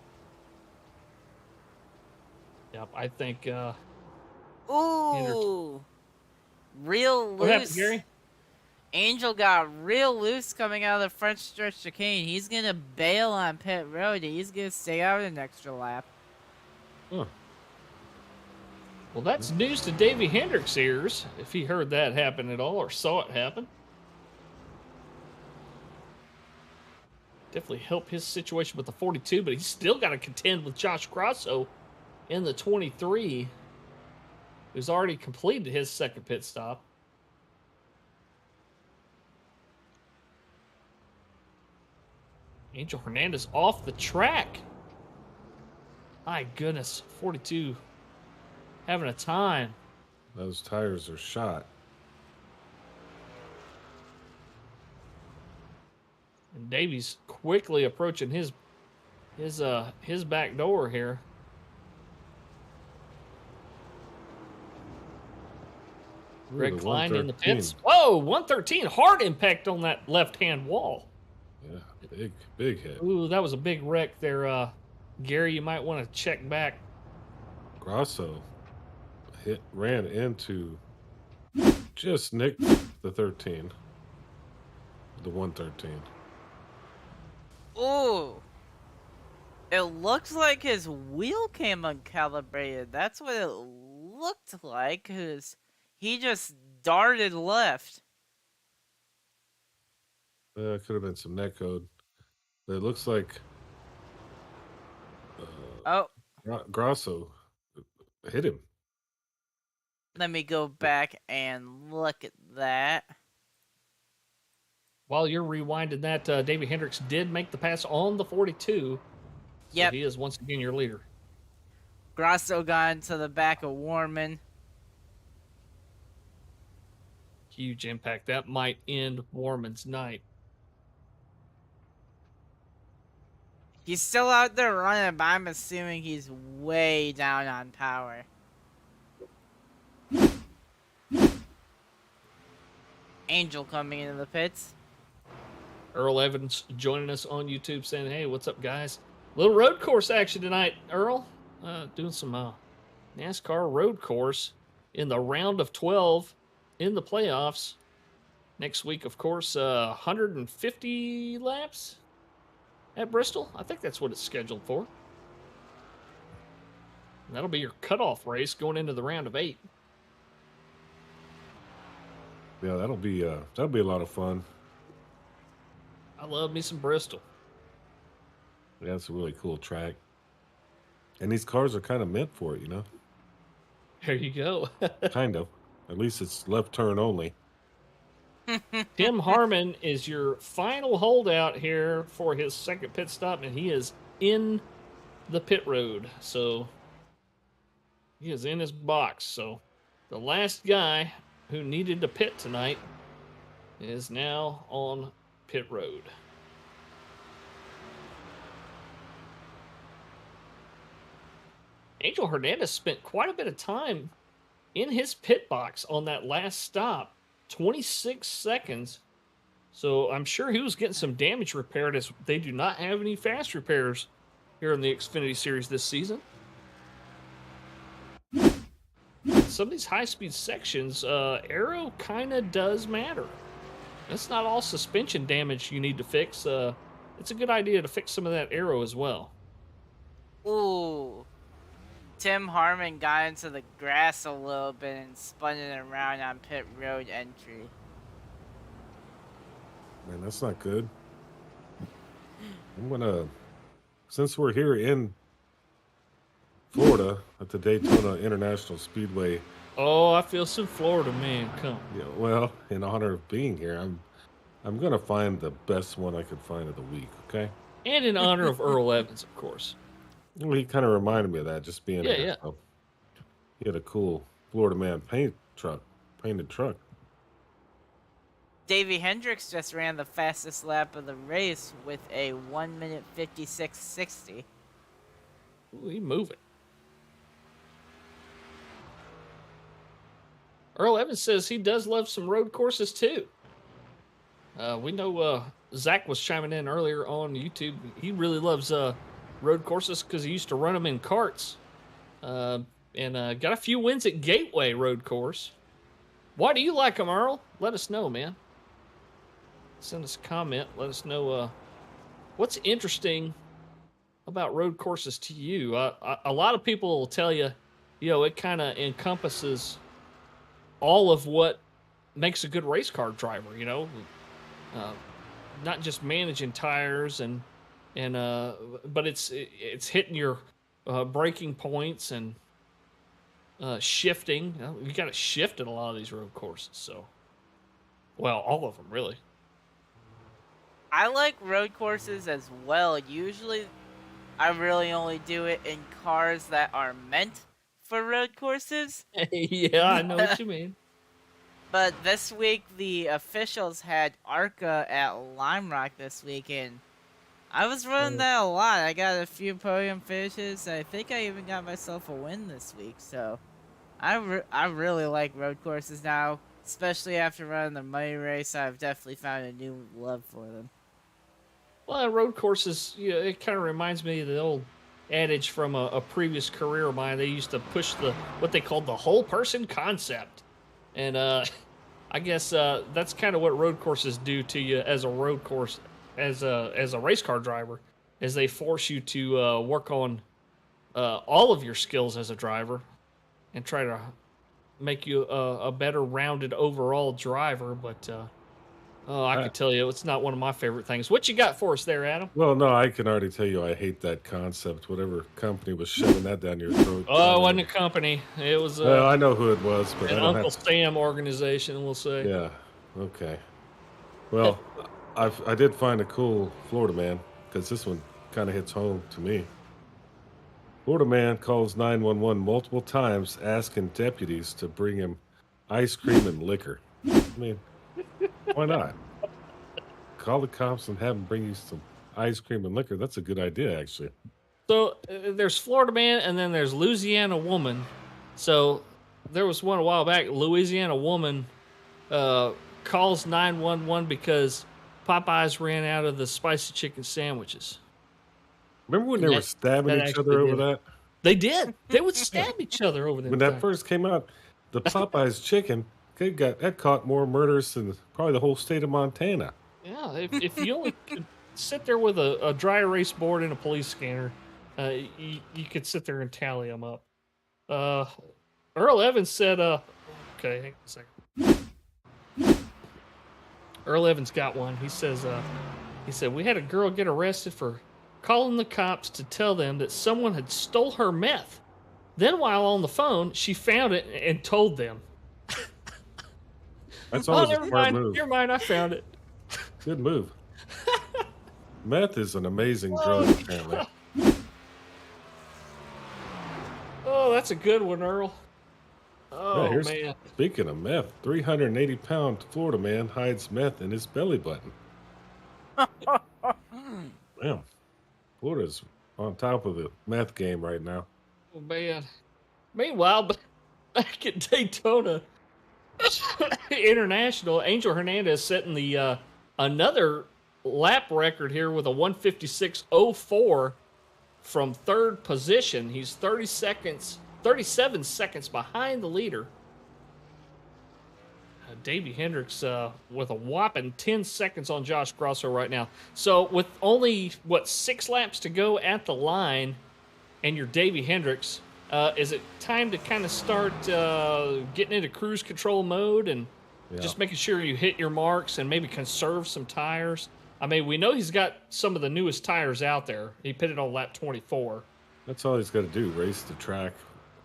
Yep, I think. Ooh, real What happened, loose. Gary? Angel got real loose coming out of the front stretch chicane. He's gonna bail on pit road. He's gonna stay out an extra lap. Huh. Well, that's news to Davey Hendricks' ears, if he heard that happen at all or saw it happen. Definitely help his situation with the 42, but he's still got to contend with Josh Grosso in the 23, who's already completed his second pit stop. Angel Hernandez off the track. My goodness, 42 having a time. Those tires are shot. And Davy's quickly approaching his back door here. Greg Klein in the pits. Whoa, 113. Hard impact on that left-hand wall. Yeah, big hit. Ooh, that was a big wreck there. Gary, you might want to check back. Grosso ran into, just nicked the 13. The 113. Ooh. It looks like his wheel came uncalibrated. That's what it looked like, because he just darted left. Could have been some net code. It looks like Oh, Grosso hit him. let me go back and look at that. While you're rewinding that, Davey Hendricks did make the pass on the 42. Yep. So he is once again your leader. Grosso got into the back of Warman. Huge impact. That might end Warman's night. He's still out there running, but I'm assuming he's way down on power. Angel coming into the pits. Earl Evans joining us on YouTube saying, hey, what's up, guys? Little road course action tonight, Earl. Doing some NASCAR road course in the round of 12 in the playoffs. Next week, of course, 150 laps at Bristol. I think that's what it's scheduled for. And that'll be your cutoff race going into the round of 8. Yeah, that'll be a lot of fun. I love me some Bristol. Yeah, it's a really cool track. And these cars are kind of meant for it, There you go. Kind of. At least it's left turn only. Tim Harmon is your final holdout here for his second pit stop, and he is in the pit road. So he is in his box. So the last guy who needed to pit tonight is now on pit road. Angel Hernandez spent quite a bit of time in his pit box on that last stop, 26 seconds. So I'm sure he was getting some damage repaired, as they do not have any fast repairs here in the Xfinity Series this season. Some of these high-speed sections, aero kind of does matter. That's not all suspension damage you need to fix. It's a good idea to fix some of that aero as well. Ooh. Tim Harmon got into the grass a little bit and spun it around on pit road entry. Man, that's not good. Since we're here in Florida at the Daytona International Speedway. Oh, I feel some Florida man. Come. Yeah, well, in honor of being here, I'm gonna find the best one I could find of the week. Okay. And in honor of Earl Evans, of course. Well, he kind of reminded me of that, just being Yeah, here. yeah. So he had a cool Florida man painted truck. Davey Hendricks just ran the fastest lap of the race with a 1 minute 56.60. Ooh, he moving. Earl Evans says he does love some road courses too. We know Zach was chiming in earlier on YouTube. He really loves road courses because he used to run them in karts. And got a few wins at Gateway Road Course. Why do you like them, Earl? Let us know, man. Send us a comment. Let us know what's interesting about road courses to you. A lot of people will tell you, it kind of encompasses all of what makes a good race car driver, not just managing tires but it's hitting your braking points and shifting. You got to shift at a lot of these road courses. So, well, all of them really. I like road courses as well. Usually, I really only do it in cars that are meant for road courses. Yeah, I know what you mean. But this week, the officials had ARCA at Lime Rock this week, and I was running that a lot. I got a few podium finishes, and I think I even got myself a win this week. So I really like road courses now, especially after running the money race. I've definitely found a new love for them. Well, road courses, it kind of reminds me of the old adage from a previous career of mine. They used to push what they called the whole person concept, and I guess that's kind of what road courses do to you as a road course, as a race car driver, is they force you to work on all of your skills as a driver and try to make you a better rounded overall driver. But oh, I could tell you, it's not one of my favorite things. What you got for us there, Adam? Well, no, I can already tell you I hate that concept. Whatever company was shoving that down your throat. Oh, it wasn't a company. It was Well, I know who it was, but I an don't Uncle have. Sam organization, we'll say. Yeah. Okay. Well, I did find a cool Florida man because this one kind of hits home to me. Florida man calls 911 multiple times asking deputies to bring him ice cream and liquor. I mean, why not? Call the cops and have them bring you some ice cream and liquor. That's a good idea, actually. So there's Florida man, and then there's Louisiana woman. So there was one a while back. Louisiana woman calls 911 because Popeyes ran out of the spicy chicken sandwiches. Remember when And they were stabbing that each other actually over did. that? They did. They would stab each other over them When that things. first came out, the Popeyes chicken, that caught more murders than probably the whole state of Montana. Yeah, if you only could sit there with a dry erase board and a police scanner, you could sit there and tally them up. Earl Evans said, okay, hang on a second. Earl Evans got one. He said, we had a girl get arrested for calling the cops to tell them that someone had stole her meth. Then while on the phone, she found it and told them. That's Oh, always a never smart mind. move. Never mind, I found it. Good move. Meth is an amazing drug, apparently. Oh, that's a good one, Earl. Yeah, Oh, man. speaking of meth, 380-pound Florida man hides meth in his belly button. Damn. Florida's on top of the meth game right now. Oh, man. Meanwhile, back at Daytona International, Angel Hernandez setting the another lap record here with a 156.04 from third position. He's 37 seconds behind the leader. Davey Hendricks with a whopping 10 seconds on Josh Grosso right now. So with only, 6 laps to go at the line, and you're Davey Hendricks, is it time to kind of start getting into cruise control mode and just making sure you hit your marks and maybe conserve some tires? I mean, we know he's got some of the newest tires out there. He pitted on lap 24. That's all he's got to do, race the track,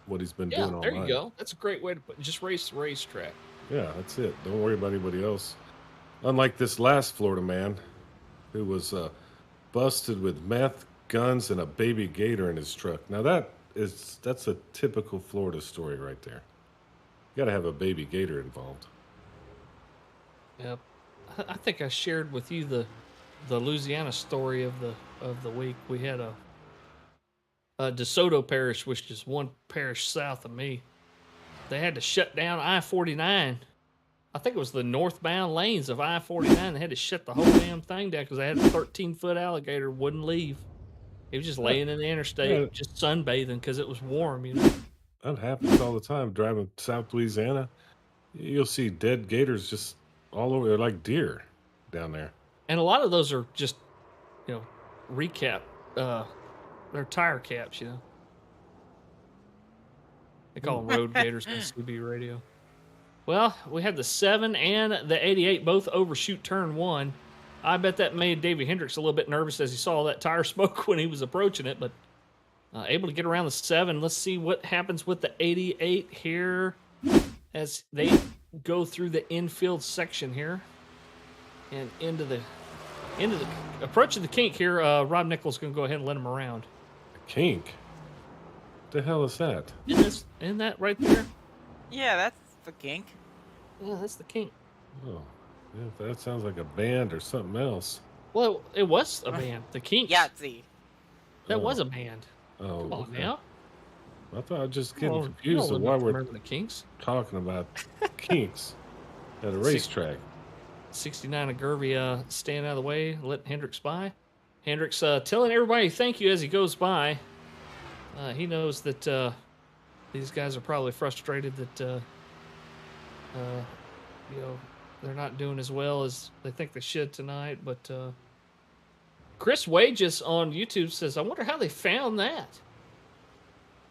what he's been doing all there night. you go. That's a great way to put it. Just race the racetrack. Yeah, that's it. Don't worry about anybody else. Unlike this last Florida man who was busted with meth, guns, and a baby gator in his truck. Now that's a typical Florida story right there. You got to have a baby gator involved. Yep. I think I shared with you the Louisiana story of the week. We had a DeSoto Parish, which is one parish south of me. They had to shut down I-49. I think it was the northbound lanes of I-49. They had to shut the whole damn thing down because they had a 13-foot alligator wouldn't leave. He was just laying in the interstate, just sunbathing because it was warm, That happens all the time. Driving South Louisiana, you'll see dead gators just all over. They're like deer down there. And a lot of those are just, recap. They're tire caps, They call them road gators on CB radio. Well, we had the 7 and the 88 both overshoot turn 1. I bet that made Davey Hendricks a little bit nervous as he saw that tire smoke when he was approaching it, but able to get around the 7. Let's see what happens with the 88 here as they go through the infield section here and into the approach of the kink here. Rob Nichols going to go ahead and let him around. Kink? What the hell is that? Isn't that right there? Yeah, that's the kink. Yeah, that's the King. Oh, yeah, that sounds like a band or something else. Well, it was a band, the Kinks. Yahtzee. That was Oh, a band. Come oh, on okay. now. I thought I was just getting You confused old of why enough to we're remember the Kinks. talking about kinks at a Six, racetrack. 69 of Gervy staying out of the way, letting Hendricks by. Hendricks telling everybody thank you as he goes by. He knows that these guys are probably frustrated that you know they're not doing as well as they think they should tonight. But Chris Wages on YouTube says, "I wonder how they found that."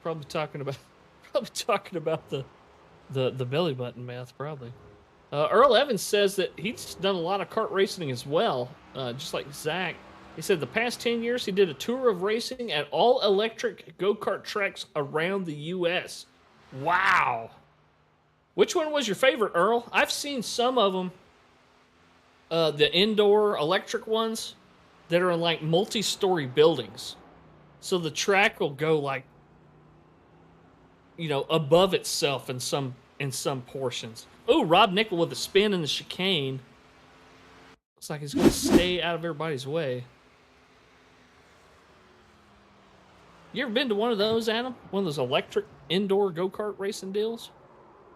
Probably talking about the belly button math. Probably. Earl Evans says that he's done a lot of kart racing as well, just like Zach. He said the past 10 years he did a tour of racing at all electric go-kart tracks around the U.S. Wow. Which one was your favorite, Earl? I've seen some of them, the indoor electric ones that are in like multi-story buildings. So the track will go like, above itself in some portions. Oh, Rob Nickel with a spin in the chicane. Looks like he's going to stay out of everybody's way. You ever been to one of those, Adam? One of those electric indoor go-kart racing deals?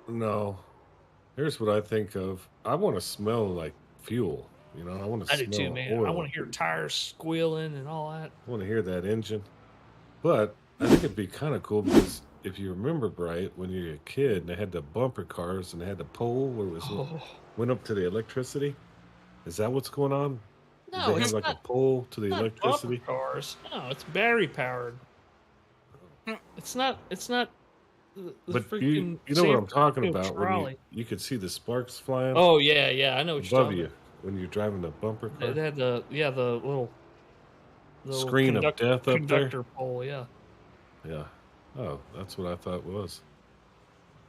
No. Here's what I think of. I want to smell like fuel. I want to I do too, smell man. I oil. want to hear tires squealing and all that. I want to hear that engine. But I think it'd be kind of cool because if you remember, Bright, when you were a kid and they had the bumper cars and they had the pole where it was Oh, went up to the electricity. Is that what's going on? Did no, they have it's like a not. pole to the Not bumper electricity? cars. No, it's battery powered. It's not. It's not the But you freaking you know what San I'm talking Francisco about when you trolley. you could see the sparks flying Oh yeah. I know what you're above talking you about. when you're driving the bumper It car. had the little Screen of death up there. conductor pole. Yeah. Yeah. Oh, that's what I thought was.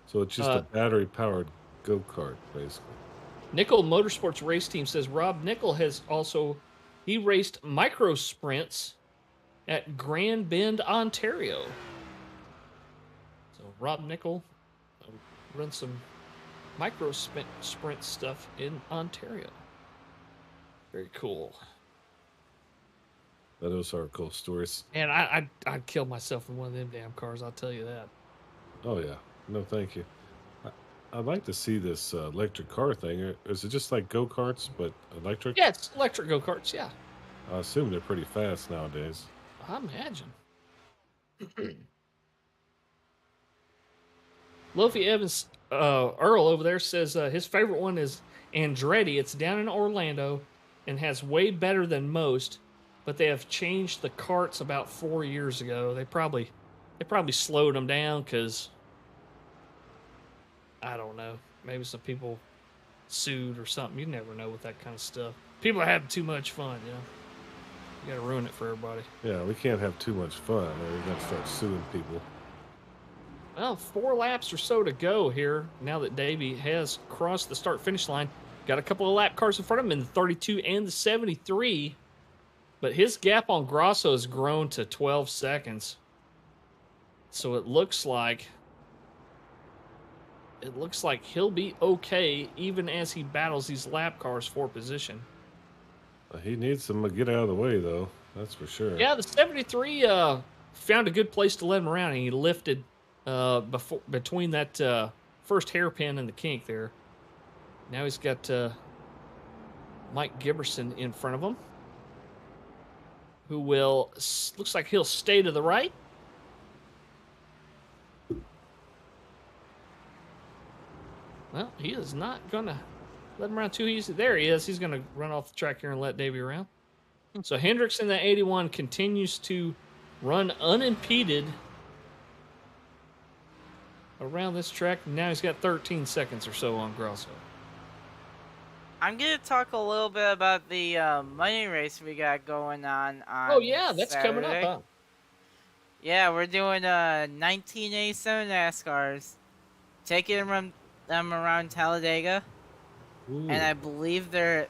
So it's just a Uh, battery powered go kart, basically. Nickel Motorsports Race Team says Rob Nickel he raced micro sprints at Grand Bend, Ontario. So Rob Nickel runs some micro sprint stuff in Ontario. Very cool. Those are cool stories. And I'd kill myself in one of them damn cars. I'll tell you that. Oh yeah. No, thank you. I, I'd like to see this electric car thing. Is it just like go karts but electric? Yeah, it's electric go karts. Yeah, I assume they're pretty fast nowadays. I imagine. Lofi Evans, Earl over there says his favorite one is Andretti. It's down in Orlando and has way better than most, but they have changed the carts about 4 years ago. They probably slowed them down because I don't know. Maybe some people sued or something. You never know with that kind of stuff. People are having too much fun, You got to ruin it for everybody. Yeah, we can't have too much fun or we're going to start suing people. Well, 4 laps or so to go here. Now that Davey has crossed the start-finish line, got a couple of lap cars in front of him in the 32 and the 73, but his gap on Grosso has grown to 12 seconds. So it looks like he'll be okay even as he battles these lap cars for position. He needs them to get out of the way, though. That's for sure. Yeah, the 73 found a good place to let him around, and he lifted between that first hairpin and the kink there. Now he's got Mike Giberson in front of him, who looks like he'll stay to the right. Well, he is not going to let him around too easy. There he is. He's going to run off the track here and let Davey around. So Hendricks in the 81 continues to run unimpeded around this track. Now he's got 13 seconds or so on Grosso. I'm going to talk a little bit about the money race we got going on Oh, yeah, that's Saturday. coming up, huh? Yeah, we're doing 1987 NASCARs. Taking them around Talladega. Ooh. And I believe there's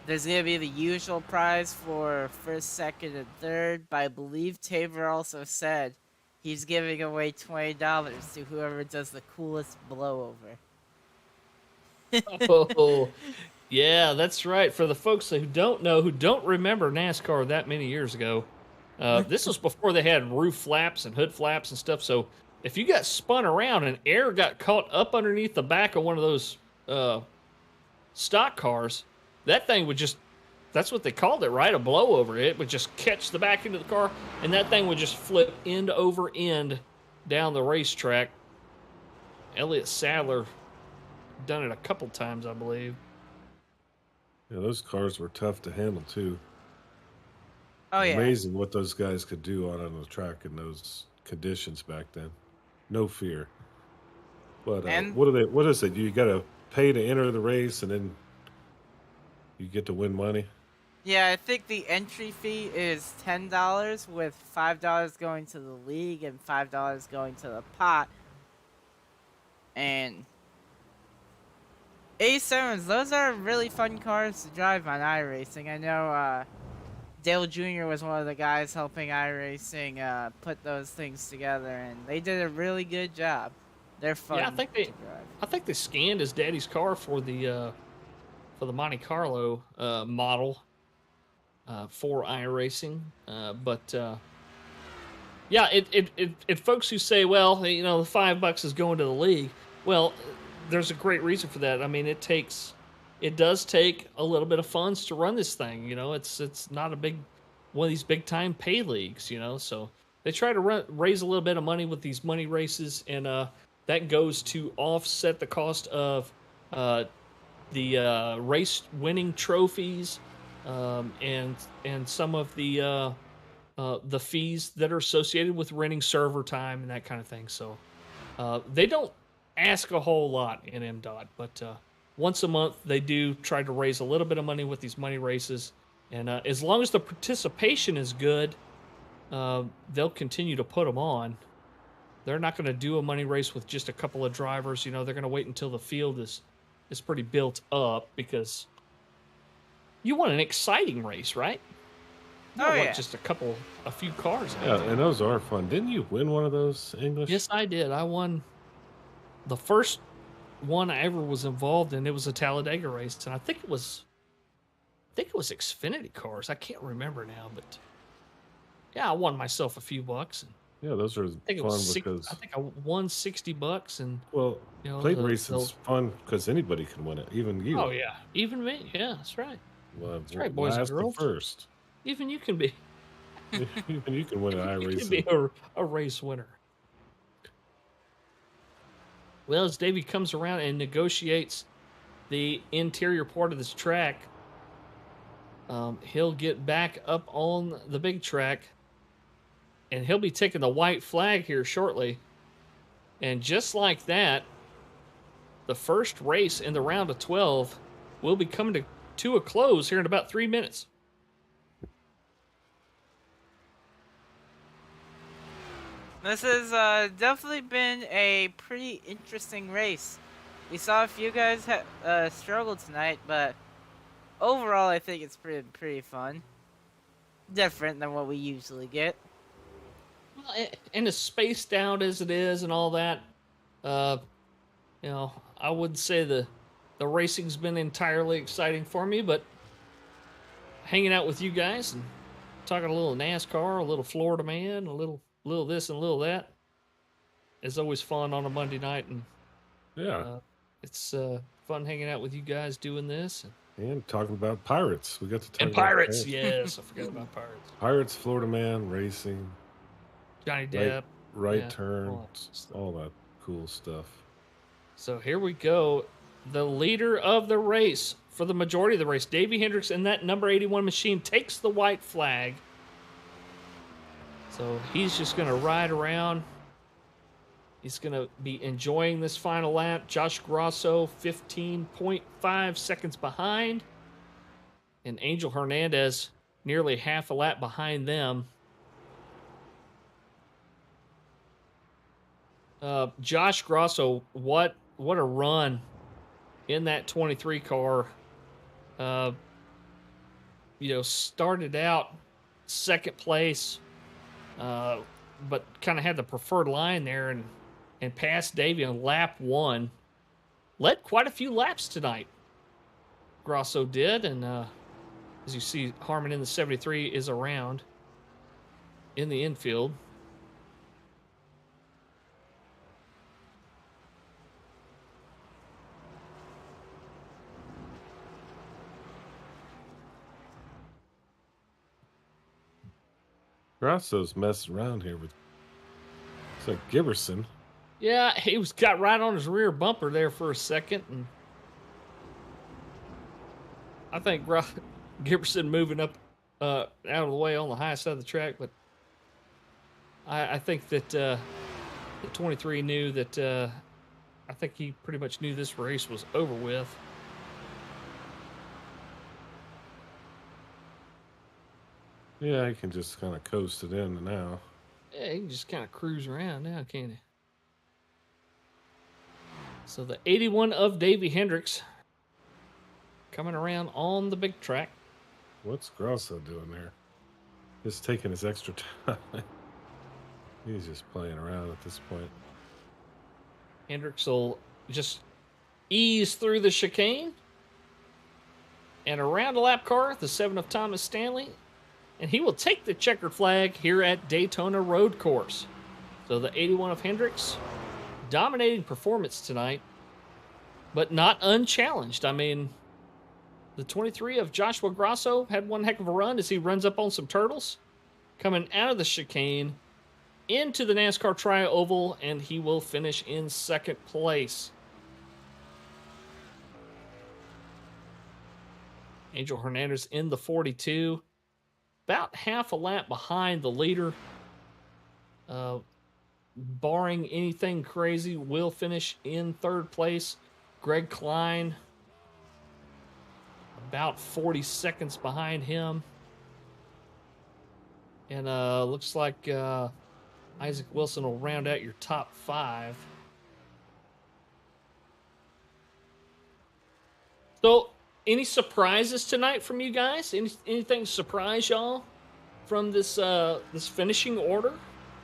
going to be the usual prize for first, second, and third. But I believe Tabor also said he's giving away $20 to whoever does the coolest blowover. Oh, yeah, that's right. For the folks who don't know, who don't remember NASCAR that many years ago, this was before they had roof flaps and hood flaps and stuff. So if you got spun around and air got caught up underneath the back of one of those uh, stock cars, that thing would just, that's what they called it, right? A blowover. It would just catch the back end of the car, and that thing would just flip end over end down the racetrack. Elliott Sadler done it a couple times, I believe. Yeah, those cars were tough to handle too. Oh yeah. Amazing what those guys could do out on the track in those conditions back then. No fear. But And what is it? You got to pay to enter the race, and then you get to win money. yeah, I think the entry fee is $10, with $5 going to the league and $5 going to the pot. And A7s, those are really fun cars to drive on iRacing. I know Dale Jr. was one of the guys helping iRacing put those things together, and they did a really good job. They're fun Yeah, to drive. I think they scanned his daddy's car for the Monte Carlo model for iRacing. Yeah, it folks who say, well, you know, the $5 is going to the league. Well, there's a great reason for that. I mean, it does take a little bit of funds to run this thing. You know, it's not a big one of these big time pay leagues. You know, so they try to raise a little bit of money with these money races, and that goes to offset the cost of the race winning trophies, and some of the fees that are associated with renting server time and that kind of thing. So they don't ask a whole lot in MDOT, but once a month they do try to raise a little bit of money with these money races. And as long as the participation is good, they'll continue to put them on. They're not going to do a money race with just a couple of drivers. You know, they're going to wait until the field is pretty built up, because you want an exciting race, right? You don't want just a few cars out Yeah, there. and those are fun. Didn't you win one of those English? Yes, I did. I won the first one I ever was involved in. It was a Talladega race, and I think it was Xfinity cars. I can't remember now, but yeah, I won myself a few bucks. And Yeah, those are I think it fun was because I think I won $60, and well, you know, plate racing's fun because anybody can win it, even you. oh yeah, even me. Yeah, that's right. That's right, boys and last girls. to first. Even you can be. Even you can win an You can iRacing. be a race winner. Well, as Davey comes around and negotiates the interior part of this track, he'll get back up on the big track, and he'll be taking the white flag here shortly. And just like that, the first race in the round of 12 will be coming to a close here in about 3 minutes. This has definitely been a pretty interesting race. We saw a few guys struggle tonight, but overall I think it's pretty fun. Different than what we usually get. Well, and as spaced out as it is and all that, you know, I wouldn't say the racing's been entirely exciting for me, but hanging out with you guys and talking a little NASCAR, a little Florida man, a little this and a little that is always fun on a Monday night. And Yeah, it's fun hanging out with you guys doing this. and talking about pirates. We got to talk And about Pirates, yes, I forgot about Pirates. Pirates, Florida man, racing, Johnny Depp. right Yeah, turn, all that all that cool stuff. So here we go. The leader of the race for the majority of the race, Davey Hendricks, in that number 81 machine, takes the white flag. So he's just going to ride around. He's going to be enjoying this final lap. Josh Grosso, 15.5 seconds behind. And Angel Hernandez, nearly half a lap behind them. Josh Grosso, what a run in that 23 car. You know, started out second place, but kind of had the preferred line there, and passed Davey on lap 1. led quite a few laps tonight. Grosso did, and as you see, Harmon in the 73 is around in the infield. Grasso's messing around here with it's like Giberson. Yeah, he got right on his rear bumper there for a second, and I think Giberson moving up out of the way on the high side of the track, but I think that the 23 knew that I think he pretty much knew this race was over with. Yeah, he can just kind of coast it in now. Yeah, he can just kind of cruise around now, can't he? So the 81 of Davey Hendricks coming around on the big track. What's Grosso doing there? Just taking his extra time. He's just playing around at this point. Hendricks will just ease through the chicane and around a lap car, the 7 of Thomas Stanley, and he will take the checkered flag here at Daytona Road Course. So the 81 of Hendricks, dominating performance tonight, but not unchallenged. I mean, the 23 of Joshua Grosso had one heck of a run as he runs up on some turtles, coming out of the chicane into the NASCAR Tri-Oval, and he will finish in second place. Angel Hernandez in the 42, about half a lap behind the leader. Barring anything crazy, will finish in third place. Greg Klein, about 40 seconds behind him. And looks like Isaac Wilson will round out your top 5. So, any surprises tonight from you guys? Anything surprise y'all from this this finishing order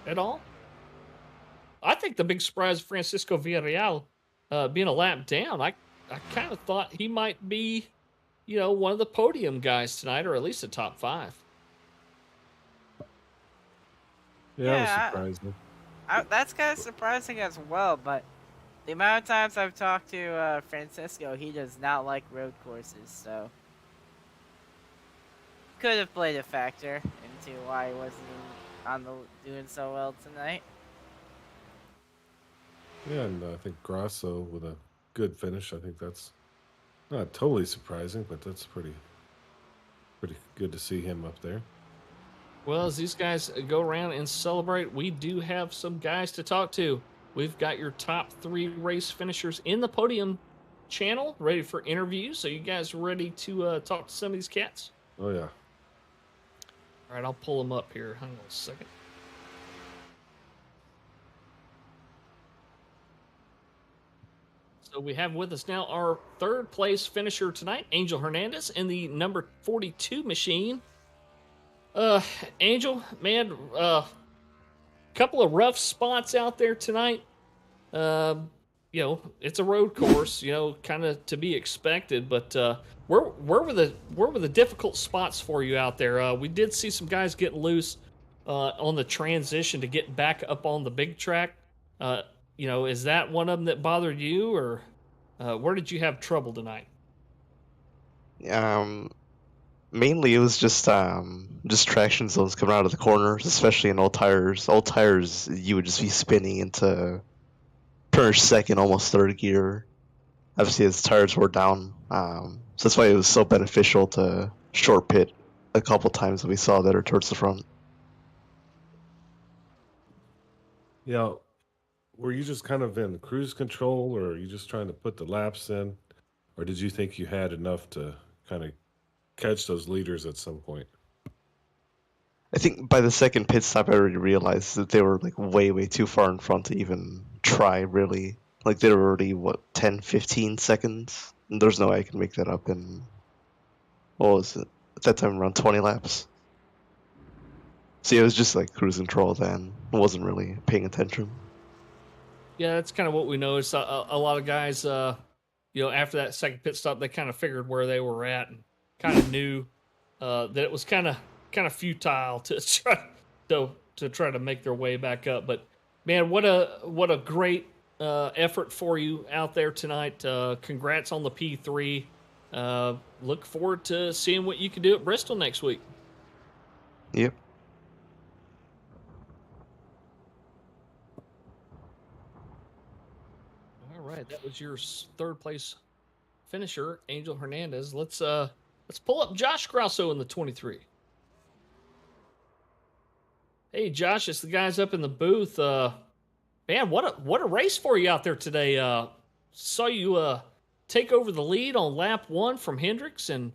at all? I think the big surprise of Francisco Villarreal being a lap down. I kind of thought he might be, one of the podium guys tonight, or at least a top 5. Yeah, that was surprising. That's kind of surprising as well, but the amount of times I've talked to Francisco, he does not like road courses, so could have played a factor into why he wasn't doing so well tonight. Yeah, and I think Grosso with a good finish. I think that's not totally surprising, but that's pretty good to see him up there. Well, as these guys go around and celebrate, we do have some guys to talk to. We've got your top 3 race finishers in the podium channel ready for interviews. So you guys ready to talk to some of these cats? Oh, yeah. All right, I'll pull them up here. Hang on a second. So we have with us now our third place finisher tonight, Angel Hernandez, in the number 42 machine. Angel, man, couple of rough spots out there tonight. It's a road course, kind of to be expected. But where were the difficult spots for you out there? We did see some guys getting loose on the transition to get back up on the big track. Is that one of them that bothered you, or where did you have trouble tonight? Mainly it was just traction zones coming out of the corners, especially in old tires. Old tires, you would just be spinning into pretty much second, almost third gear. Obviously, as tires wore down, so that's why it was so beneficial to short pit a couple times that we saw that are towards the front. Yeah, were you just kind of in cruise control, or are you just trying to put the laps in, or did you think you had enough to kind of catch those leaders at some point? I think by the second pit stop, I already realized that they were like way, way too far in front to even try, really. Like, they were already, 10, 15 seconds? And there's no way I can make that up in, what was it? At that time, around 20 laps. So yeah, it was just like cruise control then. I wasn't really paying attention. Yeah, that's kind of what we noticed. A lot of guys after that second pit stop, they kind of figured where they were at and kind of knew that it was kind of futile to try to make their way back up. But man, what a great effort for you out there tonight. Congrats on the P3. Look forward to seeing what you can do at Bristol next week. Yep. All right, that was your third place finisher, Angel Hernandez. Let's pull up Josh Grosso in the 23. Hey Josh, it's the guys up in the booth. Man, what a race for you out there today. Saw you take over the lead on lap 1 from Hendricks and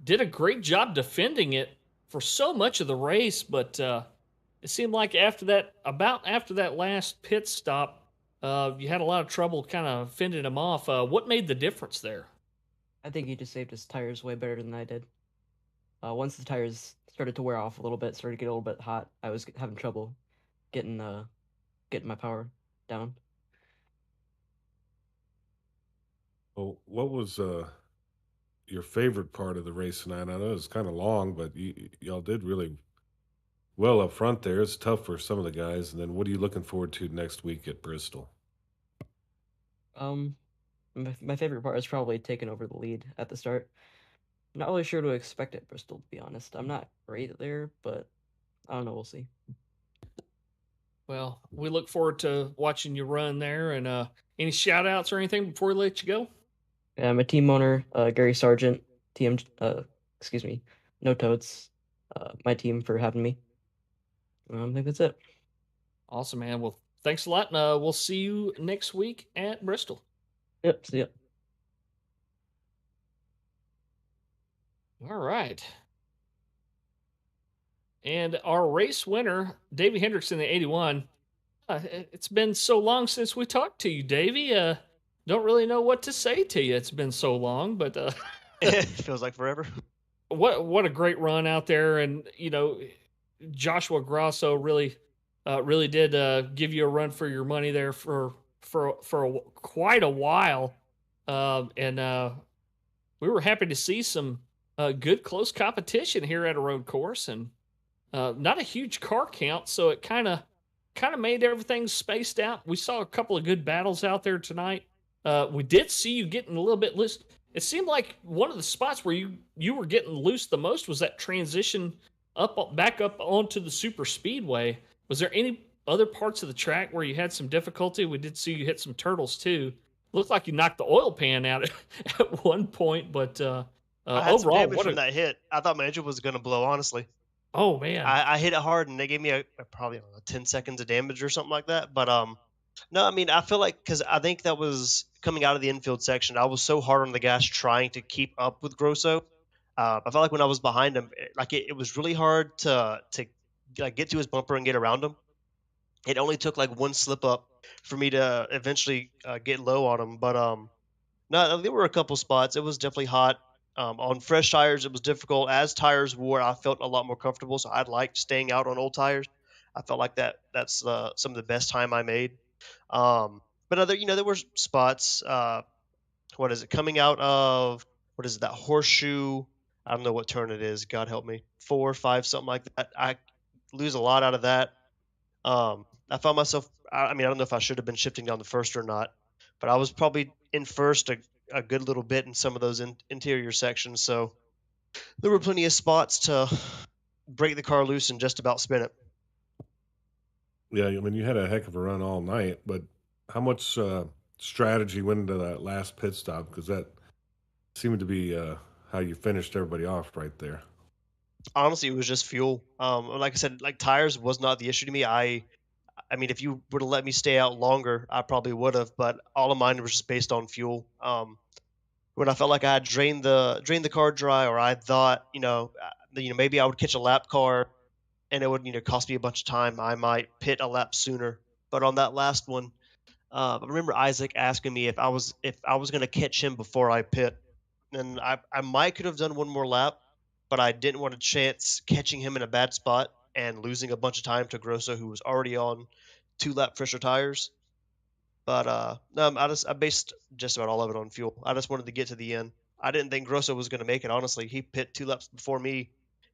did a great job defending it for so much of the race, but it seemed like after that last pit stop, you had a lot of trouble kind of fending him off. What made the difference there? I think he just saved his tires way better than I did. Once the tires started to wear off a little bit, started to get a little bit hot, I was having trouble getting my power down. Well, what was your favorite part of the race tonight? I know it's kind of long, but y'all did really well up front there. It's tough for some of the guys. And then what are you looking forward to next week at Bristol? My favorite part is probably taking over the lead at the start. I'm not really sure what to expect at Bristol, to be honest. I'm not great there, but I don't know. We'll see. Well, we look forward to watching you run there. And any shout outs or anything before we let you go? Yeah, my team owner, Gary Sargent, No Totes, my team for having me. I think that's it. Awesome, man. Well, thanks a lot, and we'll see you next week at Bristol. Yep, see ya. All right. And our race winner, Davey Hendricks in the 81. It's been so long since we talked to you, Davey. Don't really know what to say to you. It's been so long, but It feels like forever. What a great run out there, and Joshua Grosso really did give you a run for your money there for quite a while, and we were happy to see some good close competition here at a road course, and not a huge car count, so it kind of made everything spaced out. We saw a couple of good battles out there tonight. We did see you getting a little bit loose. It seemed like one of the spots where you were getting loose the most was that transition back up onto the super speedway. Was there any other parts of the track where you had some difficulty? We did see you hit some turtles too. Looked like you knocked the oil pan out at one point, but I had overall, some damage from that hit. I thought my engine was going to blow, honestly. Oh man, I hit it hard, and they gave me probably 10 seconds of damage or something like that. But no, I mean, I feel like, because I think that was coming out of the infield section, I was so hard on the gas trying to keep up with Grosso. I felt like when I was behind him, it was really hard to get to his bumper and get around him. It only took like one slip up for me to eventually get low on him. But no, there were a couple spots. It was definitely hot. On fresh tires, it was difficult. As tires wore, I felt a lot more comfortable. So I liked staying out on old tires. I felt like that's some of the best time I made. But there were spots. What is it? Coming out of, what is it, that horseshoe? I don't know what turn it is. God help me. 4 or 5, something like that. I lose a lot out of that. I found myself. I mean, I don't know if I should have been shifting down the first or not, but I was probably in first a good little bit in some of those interior sections. So there were plenty of spots to break the car loose and just about spin it. Yeah, I mean, you had a heck of a run all night, but how much strategy went into that last pit stop? Because that seemed to be how you finished everybody off right there. Honestly, it was just fuel. Like I said, like tires was not the issue to me. I mean, if you would have let me stay out longer, I probably would have. But all of mine was just based on fuel. When I felt like I had drained the car dry, or I thought, maybe I would catch a lap car, and it would, cost me a bunch of time, I might pit a lap sooner. But on that last one, I remember Isaac asking me if I was going to catch him before I pit, and I might could have done one more lap, but I didn't want a chance catching him in a bad spot and losing a bunch of time to Grosso, who was already on 2 lap fresher tires. But no, I based just about all of it on fuel. I just wanted to get to the end. I didn't think Grosso was going to make it. Honestly, he pit 2 laps before me,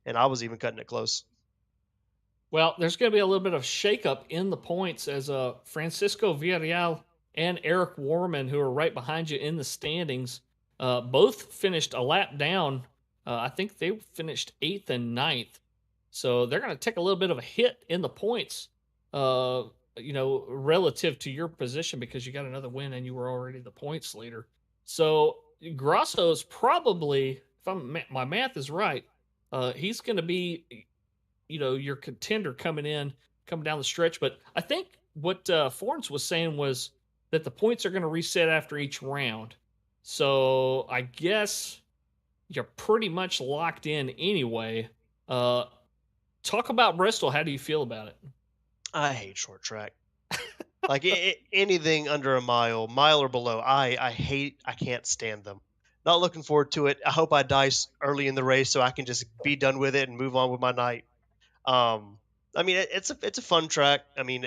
and I was even cutting it close. Well, there's going to be a little bit of shakeup in the points as Francisco Villarreal and Eric Warman, who are right behind you in the standings, both finished a lap down. I think they finished 8th and 9th. So they're going to take a little bit of a hit in the points, relative to your position because you got another win and you were already the points leader. So Grosso's probably, if my math is right, he's going to be your contender coming down the stretch. But I think what Fornes was saying was that the points are going to reset after each round. So I guess you're pretty much locked in anyway. Talk about Bristol. How do you feel about it? I hate short track. Like anything under a mile or below, I can't stand them. Not looking forward to it. I hope I die early in the race so I can just be done with it and move on with my night. I mean, it's a fun track. I mean,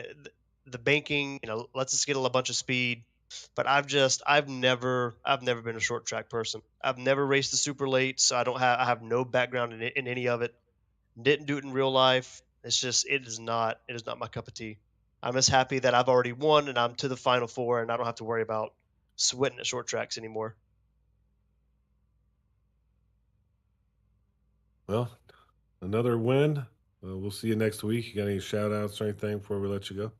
the banking, lets us get a bunch of speed. But I've never been a short track person. I've never raced the super late, so I have no background in any of it. Didn't do it in real life. It is not my cup of tea. I'm just happy that I've already won and I'm to the final 4 and I don't have to worry about sweating at short tracks anymore. Well, another win. We'll see you next week. You got any shout outs or anything before we let you go?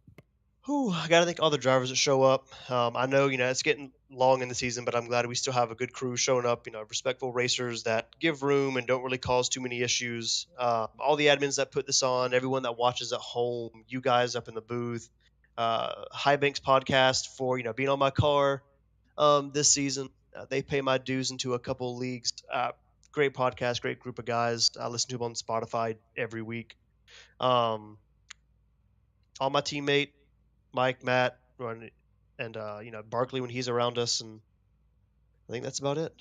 I got to thank all the drivers that show up. I know, it's getting long in the season, but I'm glad we still have a good crew showing up, respectful racers that give room and don't really cause too many issues. All the admins that put this on, everyone that watches at home, you guys up in the booth, High Banks podcast for, being on my car this season. They pay my dues into a couple of leagues. Great podcast, great group of guys. I listen to them on Spotify every week. All my teammate, Mike, Matt, and Barkley when he's around us, and I think that's about it.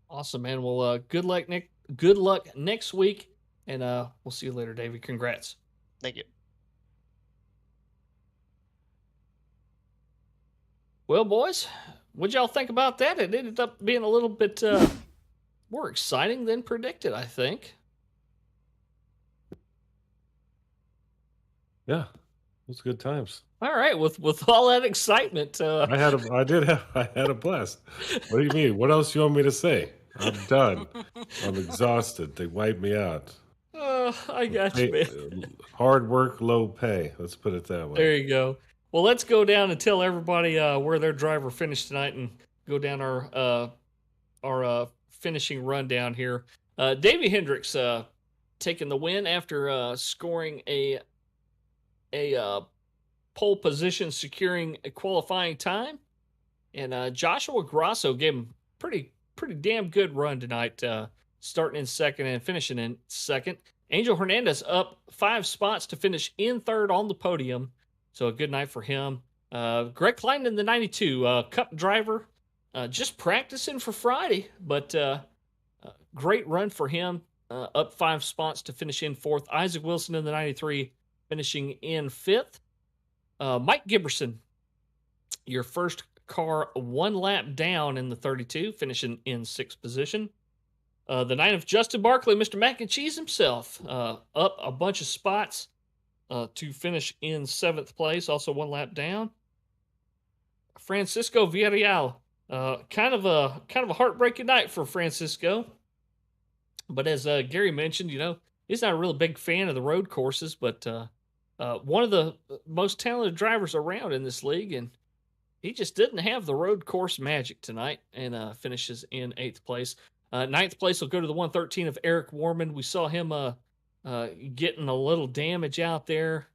Awesome, man. Well, good luck, Nick. Good luck next week, and we'll see you later, David. Congrats. Thank you. Well, boys, what'd y'all think about that? It ended up being a little bit more exciting than predicted, I think. Yeah, it was good times. All right, with all that excitement, I had a blast. What do you mean? What else you want me to say? I'm done. I'm exhausted. They wiped me out. I got you, man. Hard work, low pay. Let's put it that way. There you go. Well, let's go down and tell everybody where their driver finished tonight, and go down our finishing rundown here. Davey Hendricks taking the win after scoring a pole position, securing a qualifying time, and Joshua Grosso gave him pretty damn good run tonight, starting in second and finishing in second. Angel Hernandez up 5 spots to finish in third on the podium, so a good night for him. Greg Klein in the 92, Cup driver, just practicing for Friday, but great run for him, up 5 spots to finish in fourth. Isaac Wilson in the 93, finishing in fifth. Mike Giberson, your first car 1 lap down in the 32, finishing in 6th position. The 9 of Justin Barkley, Mr. Mac and Cheese himself, up a bunch of spots to finish in 7th place, also 1 lap down. Francisco Villarreal, kind of a heartbreaking night for Francisco. But as Gary mentioned, he's not a real big fan of the road courses, but one of the most talented drivers around in this league, and he just didn't have the road course magic tonight, and finishes in 8th place. 9th place will go to the 113 of Eric Warman. We saw him getting a little damage out there,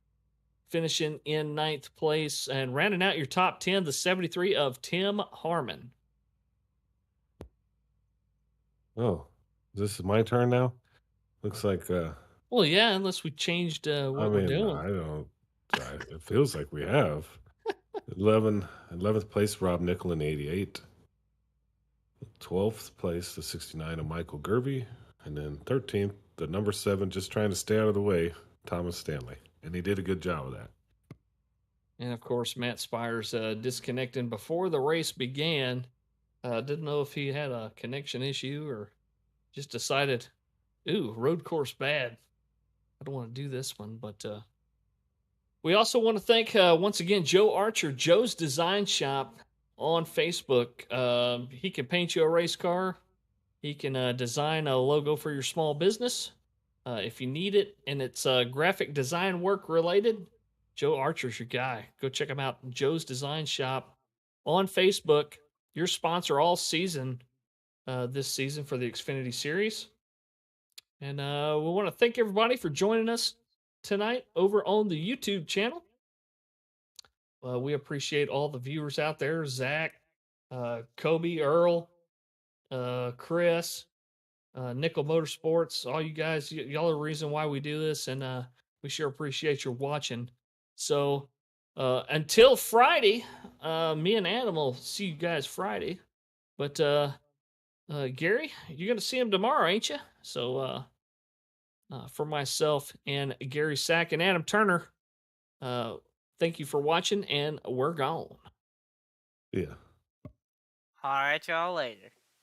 finishing in 9th place, and rounding out your top 10, the 73 of Tim Harmon. Oh, this is my turn now? Looks like well, yeah, unless we changed what we're doing. I don't. It feels like we have. 11th place, Rob Nickel in 88. 12th place, the 69 of Michael Gervey. And then 13th, the number 7, just trying to stay out of the way, Thomas Stanley. And he did a good job of that. And of course, Matt Spires disconnecting before the race began. Didn't know if he had a connection issue or just decided, ooh, road course bad. I don't want to do this one, but we also want to thank once again Joe Archer, Joe's Design Shop on Facebook. He can paint you a race car. He can design a logo for your small business if you need it, and it's graphic design work related. Joe Archer's your guy. Go check him out. Joe's Design Shop on Facebook. Your sponsor all season this season for the Xfinity Series. And we want to thank everybody for joining us tonight over on the YouTube channel. We appreciate all the viewers out there. Zach, Kobe, Earl, Chris, Nickel Motorsports, all you guys, y'all are the reason why we do this, and we sure appreciate your watching. So until Friday, me and Adam will see you guys Friday. But Gary, you're going to see him tomorrow, ain't you? So for myself and Gary Sack and Adam Turner, thank you for watching, and we're gone. Yeah. All right, y'all later.